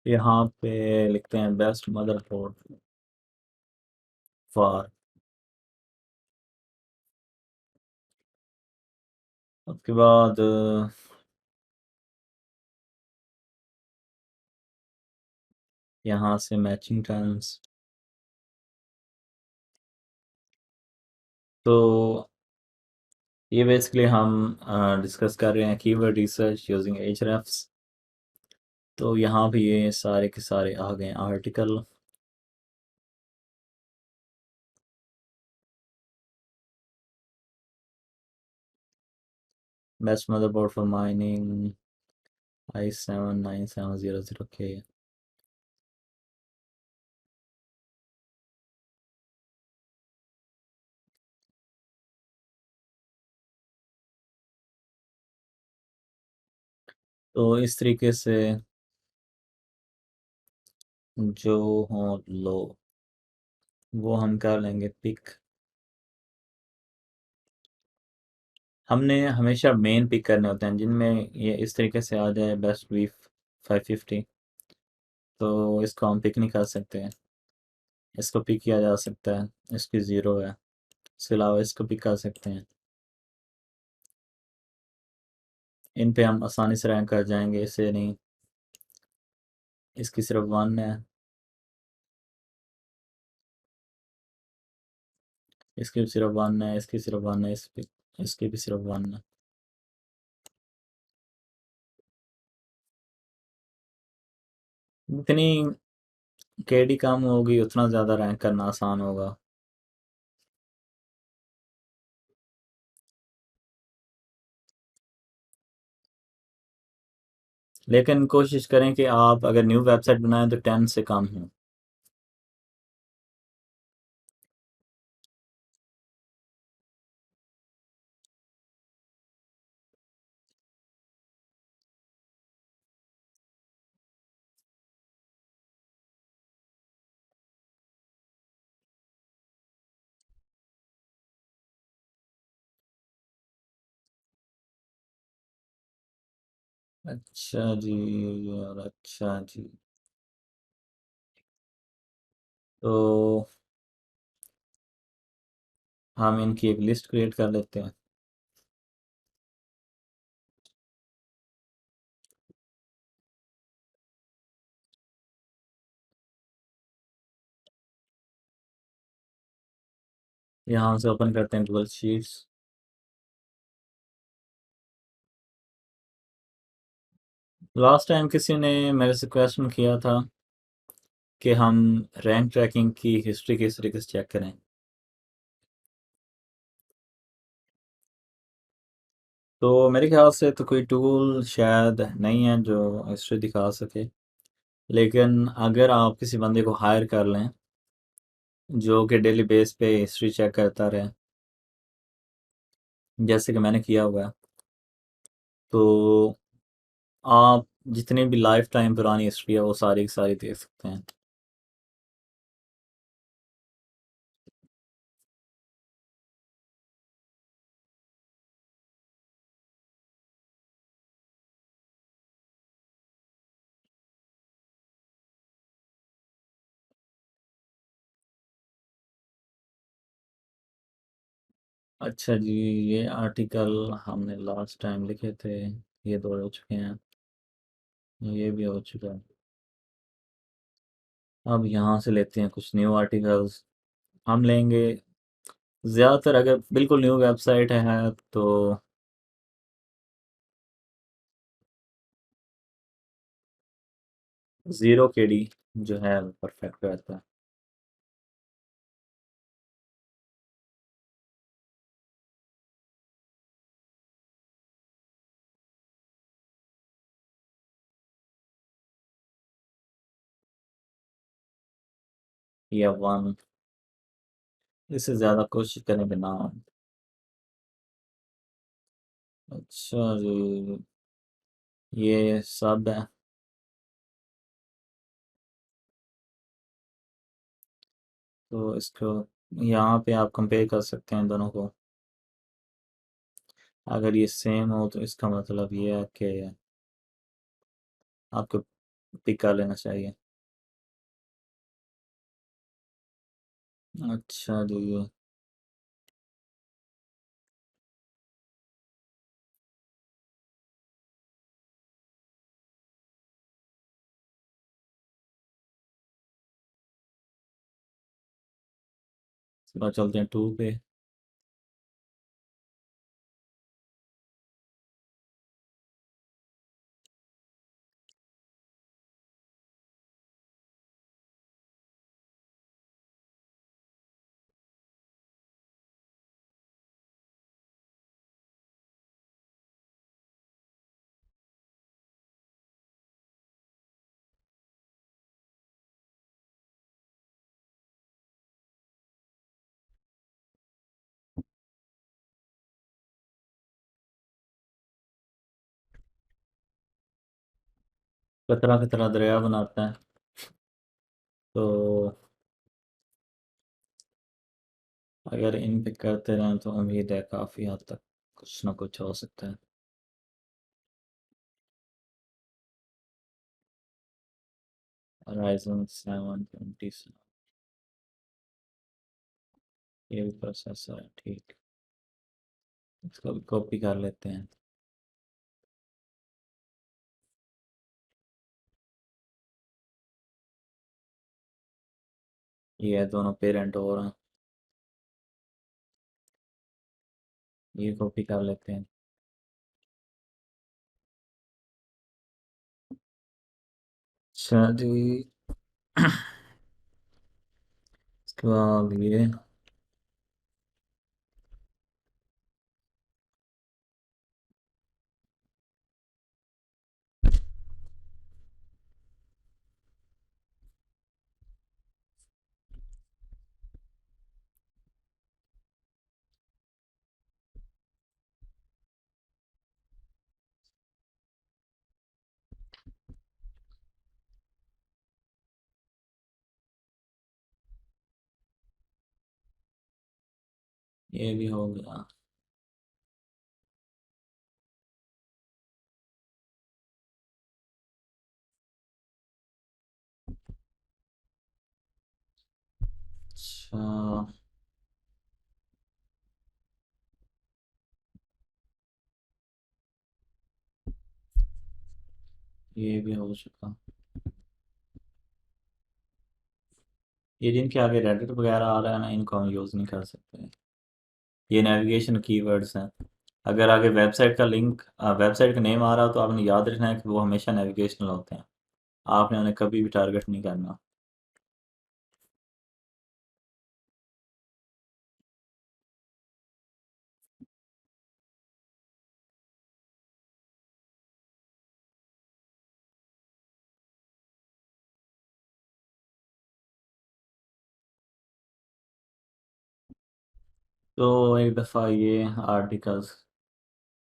यहाँ पे लिखते हैं बेस्ट मदरबोर्ड फॉर। उसके बाद यहाँ से मैचिंग टर्म्स। तो ये बेसिकली हम डिस्कस कर रहे हैं कीवर्ड रिसर्च यूजिंग एhrefs। तो यहाँ भी ये सारे के सारे आ गए article. Best motherboard for mining i7-9700K। तो इस तरीके से जो हो लो वो हम कर लेंगे पिक। हमने हमेशा मेन पिक करने होते हैं जिनमें ये इस तरीके से आ जाए बेस्ट वी 550। तो इसको हम पिक नहीं कर सकते हैं, इसको पिक किया जा सकता है, इसकी ज़ीरो है। इसके अलावा इसको पिक कर सकते हैं, इन पे हम आसानी से रैंक कर जाएंगे, इसे नहीं। इसकी सिर्फ वन है, इसकी भी सिर्फ वन है, इसकी सिर्फ वन है, इसकी भी सिर्फ वन है। इतनी केडी कम होगी उतना ज़्यादा रैंक करना आसान होगा। लेकिन कोशिश करें कि आप अगर न्यू वेबसाइट बनाएं तो 10 से कम हो। अच्छा जी। और अच्छा जी। तो हम इनकी एक लिस्ट क्रिएट कर लेते हैं। यहाँ से ओपन करते हैं गूगल शीट्स। लास्ट टाइम किसी ने मेरे से क्वेश्चन किया था कि हम रैंक ट्रैकिंग की हिस्ट्री किस तरीके से चेक करें। तो मेरे ख्याल से तो कोई टूल शायद नहीं है जो हिस्ट्री दिखा सके। लेकिन अगर आप किसी बंदे को हायर कर लें जो कि डेली बेस पे हिस्ट्री चेक करता रहे, जैसे कि मैंने किया हुआ है, तो आप जितनी भी लाइफ टाइम पुरानी हिस्ट्री है वो सारी की सारी देख सकते हैं। अच्छा जी। ये आर्टिकल हमने लास्ट टाइम लिखे थे, ये दो हो चुके हैं, ये भी हो चुका है। अब यहाँ से लेते हैं कुछ न्यू आर्टिकल्स। हम लेंगे ज़्यादातर, अगर बिल्कुल न्यू वेबसाइट है तो ज़ीरो के डी जो है परफेक्ट रहता है। या वन, इससे ज़्यादा कोशिश करेंगे ना। अच्छा जी। ये सब है। तो इसको यहाँ पे आप कंपेयर कर सकते हैं दोनों को। अगर ये सेम हो तो इसका मतलब ये है कि आपको पिक कर लेना चाहिए। अच्छा जी। इसके बाद चलते हैं टू पे। कतरा कतरा दरिया बनाता है। तो अगर इन पे करते रहें तो उम्मीद है काफ़ी हद तक कुछ ना कुछ हो सकता है। Ryzen 7 20। ये भी प्रोसेसर है, ठीक। इसको भी कॉपी कर लेते हैं। ये है दोनों पेरेंट और हैं, ये कॉपी कर लेते हैं। अच्छा जी। तो अब ये भी हो गया। अच्छा, ये भी हो चुका। ये जिनके आगे रेडिट वगैरह आ रहा है ना, इनको हम यूज़ नहीं कर सकते। ये नेविगेशन कीवर्ड्स हैं। अगर आगे वेबसाइट का लिंक, वेबसाइट का नेम आ रहा हो, तो आपने याद रखना है कि वो हमेशा नेविगेशनल होते हैं। आपने उन्हें कभी भी टारगेट नहीं करना। तो एक दफ़ा ये आर्टिकल्स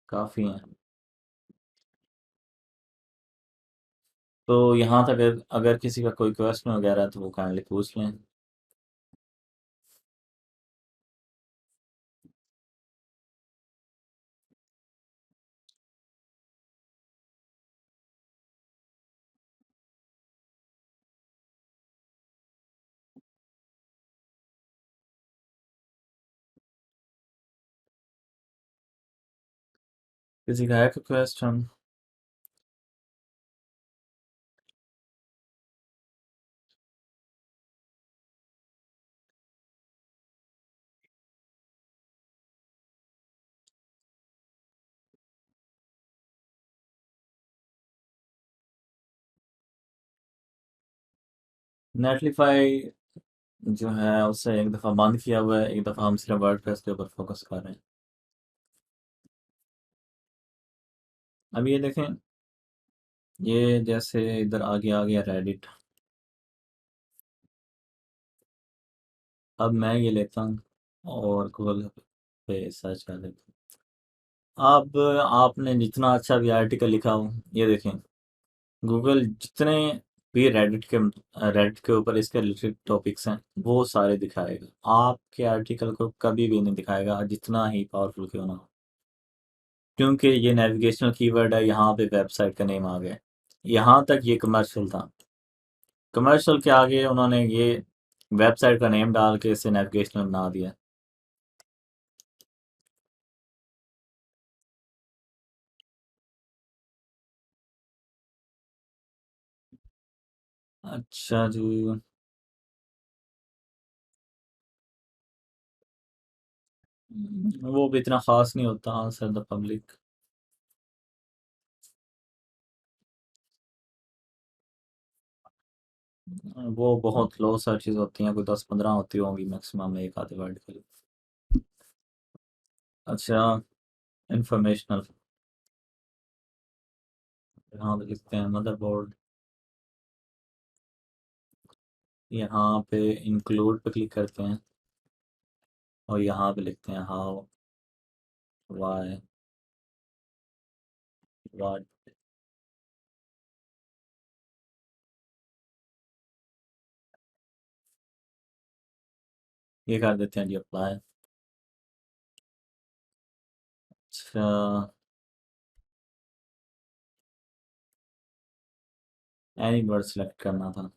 काफ़ी हैं। तो यहाँ तक अगर अगर किसी का कोई क्वेश्चन वगैरह है तो वो काइंडली पूछ लें। किसी का है कोई क्वेश्चन? नेटलिफाई जो है उससे एक दफ़ा बंद किया हुआ है, एक दफ़ा हम सिर्फ वर्डप्रेस के ऊपर फोकस कर रहे हैं। अब ये देखें, ये जैसे इधर आ गया रेडिट। अब मैं ये लेता हूँ और गूगल पे सर्च कर लेता हूँ। अब आपने जितना अच्छा भी आर्टिकल लिखा हो, ये देखें, गूगल जितने भी रेडिट के ऊपर इसके रिलेटेड टॉपिक्स हैं वो सारे दिखाएगा। आपके आर्टिकल को कभी भी नहीं दिखाएगा, जितना ही पावरफुल क्यों ना हो। क्योंकि ये नेविगेशनल कीवर्ड है, यहाँ पे वेबसाइट का नेम आ गया। यहाँ तक ये कमर्शियल था। कमर्शियल के आगे उन्होंने ये वेबसाइट का नेम डाल के इसे नेविगेशनल बना दिया। अच्छा जी। वो भी इतना खास नहीं होता आंसर द पब्लिक। वो बहुत लो सर्चेज होती हैं, कोई 10-15 होती होंगी मैक्सिमम एक आधे वर्ड के लिए। अच्छा, इंफॉर्मेशनल। यहाँ पे लिखते हैं मदरबोर्ड। यहाँ पे इंक्लूड पे क्लिक करते हैं और यहाँ पे लिखते हैं हाउ, वाई, व्हाट। ये कर देते हैं जी अप्लाई। अच्छा, एनी वर्ड सेलेक्ट करना था।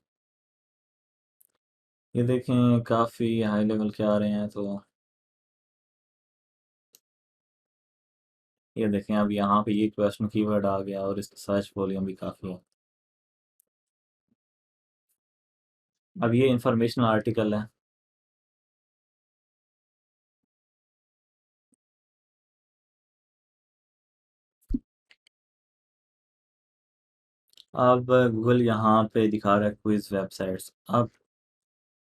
ये देखें काफ़ी हाई लेवल के आ रहे हैं, तो ये देखें अब यहाँ पे ये क्वेश्चन कीवर्ड आ गया और इसका सर्च वॉल्यूम भी काफ़ी है। अब ये इंफॉर्मेशनल आर्टिकल है। अब गूगल यहाँ पे दिखा रहा है क्विज वेबसाइट्स। अब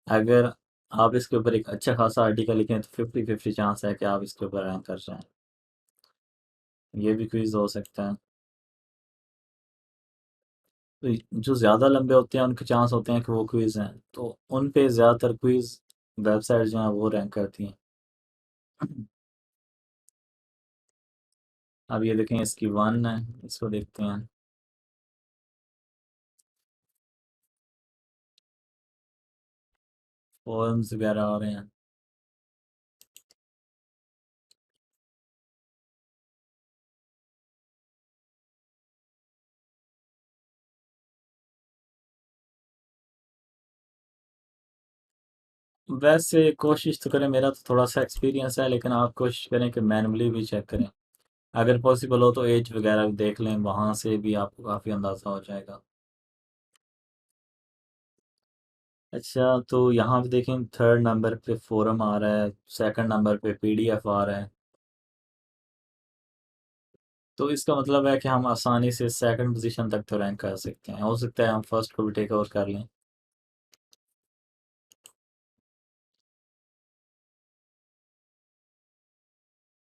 अगर आप इसके ऊपर एक अच्छा खासा आर्टिकल लिखें तो 50-50 चांस है कि आप इसके ऊपर रैंक कर जाएं। ये भी क्विज हो सकता है। तो जो ज़्यादा लंबे होते हैं उनके चांस होते हैं कि वो क्विज हैं, तो उन पे ज़्यादातर क्विज वेबसाइट जो हैं वो रैंक करती हैं। अब ये देखें, इसकी वन है, इसको देखते हैं। फॉर्म्स वगैरह आ रहे हैं। वैसे कोशिश तो करें, मेरा तो थोड़ा सा एक्सपीरियंस है, लेकिन आप कोशिश करें कि मैनुअली भी चेक करें। अगर पॉसिबल हो तो एज वगैरह भी देख लें, वहाँ से भी आपको काफ़ी अंदाज़ा हो जाएगा। अच्छा, तो यहाँ पे देखें, थर्ड नंबर पे फोरम आ रहा है, सेकंड नंबर पे पीडीएफ आ रहा है। तो इसका मतलब है कि हम आसानी से सेकंड पोजीशन तक तो रैंक कर सकते हैं। हो सकता है हम फर्स्ट को भी टेक ओवर कर लें।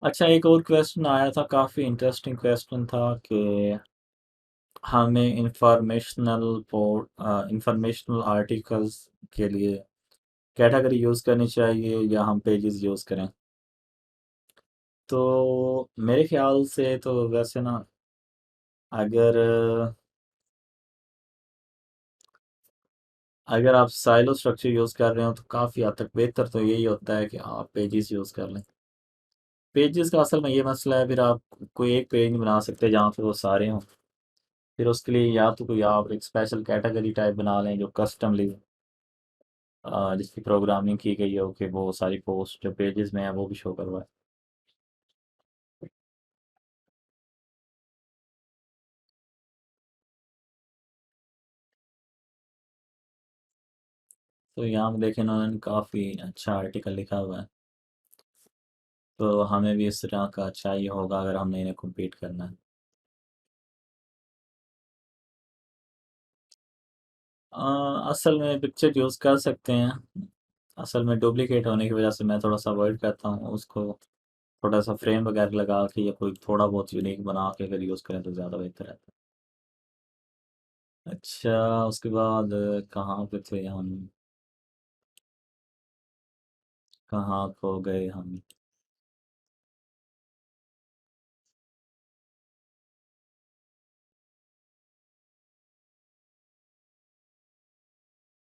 अच्छा, एक और क्वेश्चन आया था, काफ़ी इंटरेस्टिंग क्वेश्चन था कि हमें इंफॉर्मेशनल आर्टिकल्स के लिए कैटेगरी यूज़ करनी चाहिए या हम पेजेस यूज़ करें। तो मेरे ख्याल से तो वैसे ना, अगर अगर आप साइलो स्ट्रक्चर यूज़ कर रहे हो तो काफ़ी हद तक बेहतर तो यही होता है कि आप पेजेस यूज़ कर लें। पेजेस का असल में ये मसला है, फिर आप कोई एक पेज नहीं बना सकते जहाँ पे वो सारे हों। फिर उसके लिए या तो कोई आप एक स्पेशल कैटेगरी टाइप बना लें जो कस्टमली जिसकी प्रोग्रामिंग की गई हो कि वो सारी पोस्ट जो पेजेस में है वो भी शो करवाए। तो यहाँ पे देखें, उन्होंने काफ़ी अच्छा आर्टिकल लिखा हुआ है। तो हमें भी इस तरह का चाहिए होगा अगर हमने इन्हें compete करना है। असल में पिक्चर यूज़ कर सकते हैं। असल में डुप्लीकेट होने की वजह से मैं थोड़ा सा अवॉइड करता हूँ उसको। थोड़ा सा फ्रेम वगैरह लगा के या कोई थोड़ा बहुत यूनिक बना के अगर यूज़ करें तो ज़्यादा बेहतर रहता है। अच्छा, उसके बाद कहाँ पे थे हम? कहाँ खो गए हम?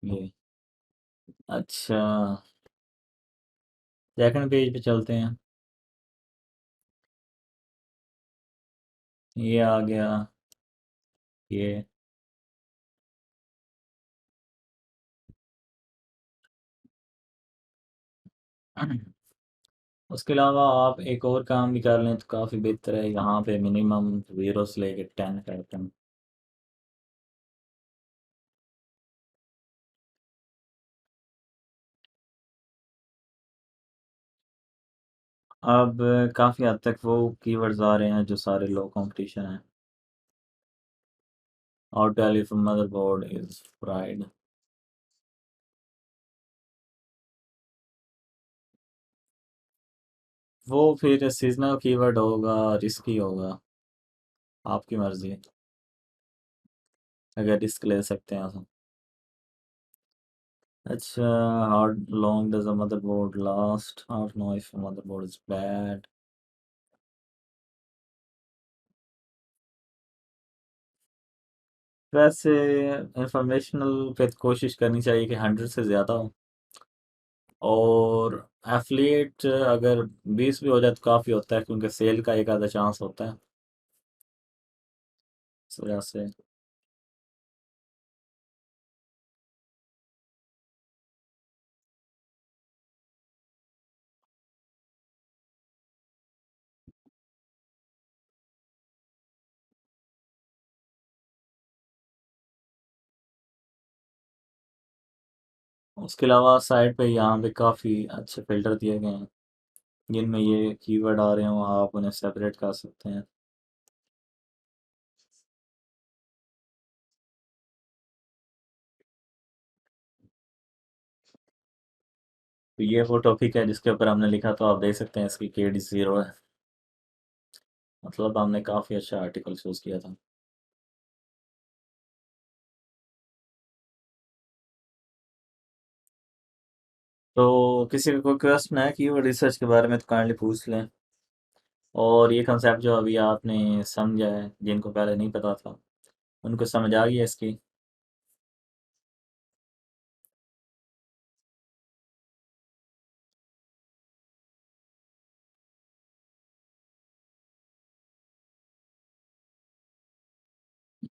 ये, अच्छा, सेकंड पेज पे चलते हैं। ये आ गया, ये। उसके अलावा आप एक और काम भी कर लें तो काफ़ी बेहतर है। यहाँ पे मिनिमम 0 से लेके 10 करते हैं। अब काफ़ी हद तक वो कीवर्ड्स आ रहे हैं जो सारे लो कंपटीशन है। और टेलीफोन मदरबोर्ड इज फ्राइड। वो फिर सीजनल कीवर्ड होगा, रिस्की होगा। आपकी मर्जी, अगर रिस्क ले सकते हैं तो। अच्छा, how long does a motherboard last? How know if motherboard is bad? वैसे इंफॉर्मेशनल पे तो कोशिश करनी चाहिए कि 100 से ज़्यादा हो। और एफिलिएट अगर 20 भी हो जाए तो काफ़ी होता है, क्योंकि सेल का एक आधा चांस होता है इस वजह से। उसके अलावा साइट पे यहाँ पे काफ़ी अच्छे फ़िल्टर दिए गए हैं, जिनमें ये कीवर्ड आ रहे हो आप उन्हें सेपरेट कर सकते हैं। तो ये वो टॉपिक है जिसके ऊपर हमने लिखा, तो आप देख सकते हैं इसकी KD 0 है। मतलब हमने काफ़ी अच्छा आर्टिकल चूज़ किया था। तो किसी को कोई क्वेश्चन है कीवर्ड रिसर्च के बारे में तो काइंडली पूछ लें। और ये कंसेप्ट जो अभी आपने समझा है, जिनको पहले नहीं पता था, उनको समझ आ गई है इसकी?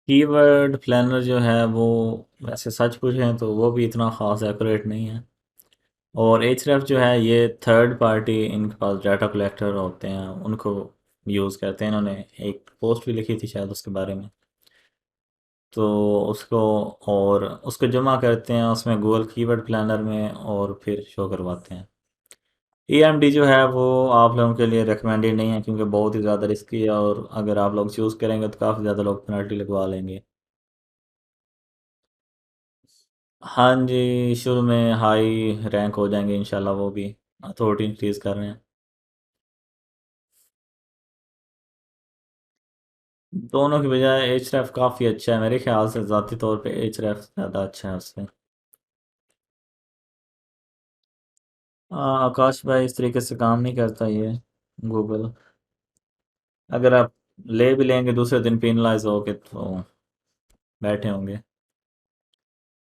कीवर्ड प्लानर जो है वो, वैसे सच पूछें तो वो भी इतना ख़ास एक्यूरेट नहीं है। और एचरेफ जो है ये थर्ड पार्टी, इनके पास डाटा कलेक्टर होते हैं, उनको यूज़ करते हैं। इन्होंने एक पोस्ट भी लिखी थी शायद उसके बारे में। तो उसको, और उसको जमा करते हैं उसमें गूगल कीवर्ड प्लानर में, और फिर शो करवाते हैं। EMD जो है वो आप लोगों के लिए रिकमेंडेड नहीं है, क्योंकि बहुत ही ज़्यादा रिस्की है, और अगर आप लोग चूज़ करेंगे तो काफ़ी ज़्यादा लोग पेनल्टी लगवा लेंगे। हाँ जी, शुरू में हाई रैंक हो जाएंगे इंशाल्लाह, वो भी अथॉरिटी इंक्रीज़ कर रहे हैं। दोनों की बजाय एचरेफ काफ़ी अच्छा है मेरे ख्याल से, ज़ाती तौर पे एचरेफ ज़्यादा अच्छा है उससे। आकाश भाई, इस तरीके से काम नहीं करता ये गूगल। अगर आप ले भी लेंगे दूसरे दिन पेनलाइज होगे तो बैठे होंगे।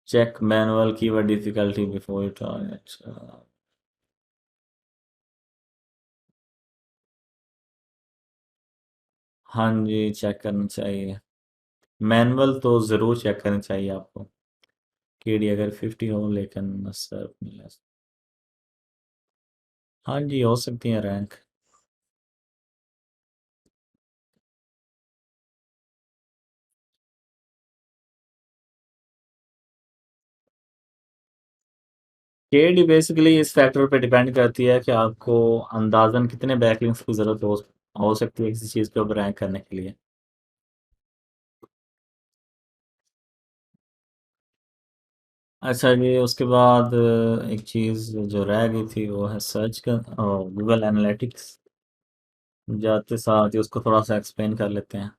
Check manual keyword difficulty before you try. अच्छा, हाँ जी, चेक करना चाहिए। मैनुअल तो ज़रूर चेक करनी चाहिए आपको। केडी अगर 50 हो, लेकिन सर हाँ जी, हो सकती है रैंक। केडी बेसिकली इस फैक्टर पे डिपेंड करती है कि आपको अंदाजन कितने बैकलिंक्स की ज़रूरत हो सकती है किसी चीज़ के ऊपर रैंक करने के लिए। अच्छा जी, उसके बाद एक चीज़ जो रह गई थी वो है सर्च का, गूगल एनालिटिक्स। जाते साथ ही उसको थोड़ा सा एक्सप्लेन कर लेते हैं।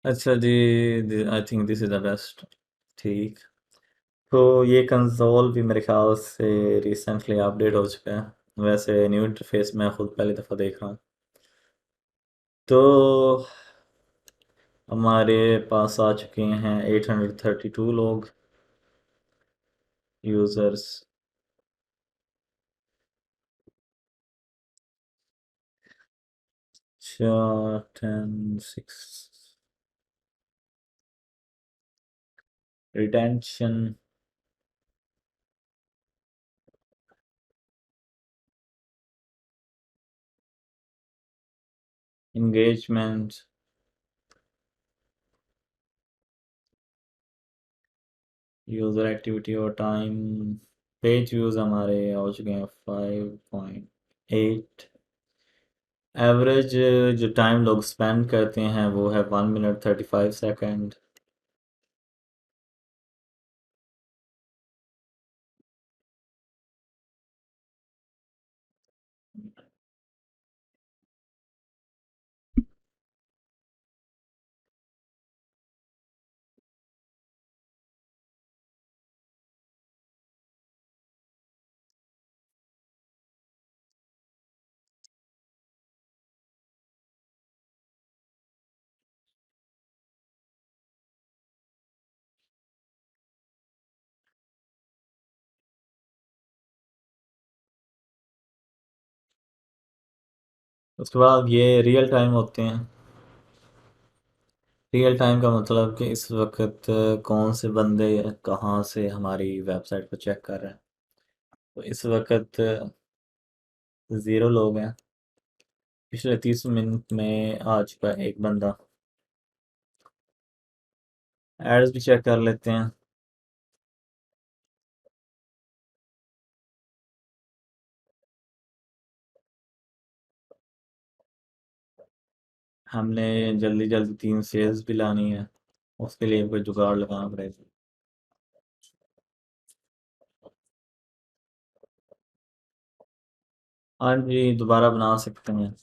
अच्छा जी, I think this is the best. ठीक। तो ये कंसोल भी मेरे ख्याल से रिसेंटली अपडेट हो चुका है। वैसे न्यू इंटरफेस मैं खुद पहली दफ़ा देख रहा हूँ। तो हमारे पास आ चुके हैं 832 लोग, users. 10 6 retention, engagement, user activity और टाइम। पेज व्यूज़ हमारे हो चुके हैं 5.8। एवरेज जो टाइम लोग स्पेंड करते हैं वो है 1 मिनट 35 सेकेंड। उसके बाद ये रियल टाइम होते हैं। रियल टाइम का मतलब कि इस वक्त कौन से बंदे कहाँ से हमारी वेबसाइट को चेक कर रहे हैं। तो इस वक्त 0 लोग हैं। पिछले 30 मिनट में आ चुका है एक बंदा। एड्स भी चेक कर लेते हैं। हमने जल्दी जल्दी 3 सेल्स भी लानी है, उसके लिए कोई जुगाड़ लगाना पड़ेगा। हाँ जी, दोबारा बना सकते हैं।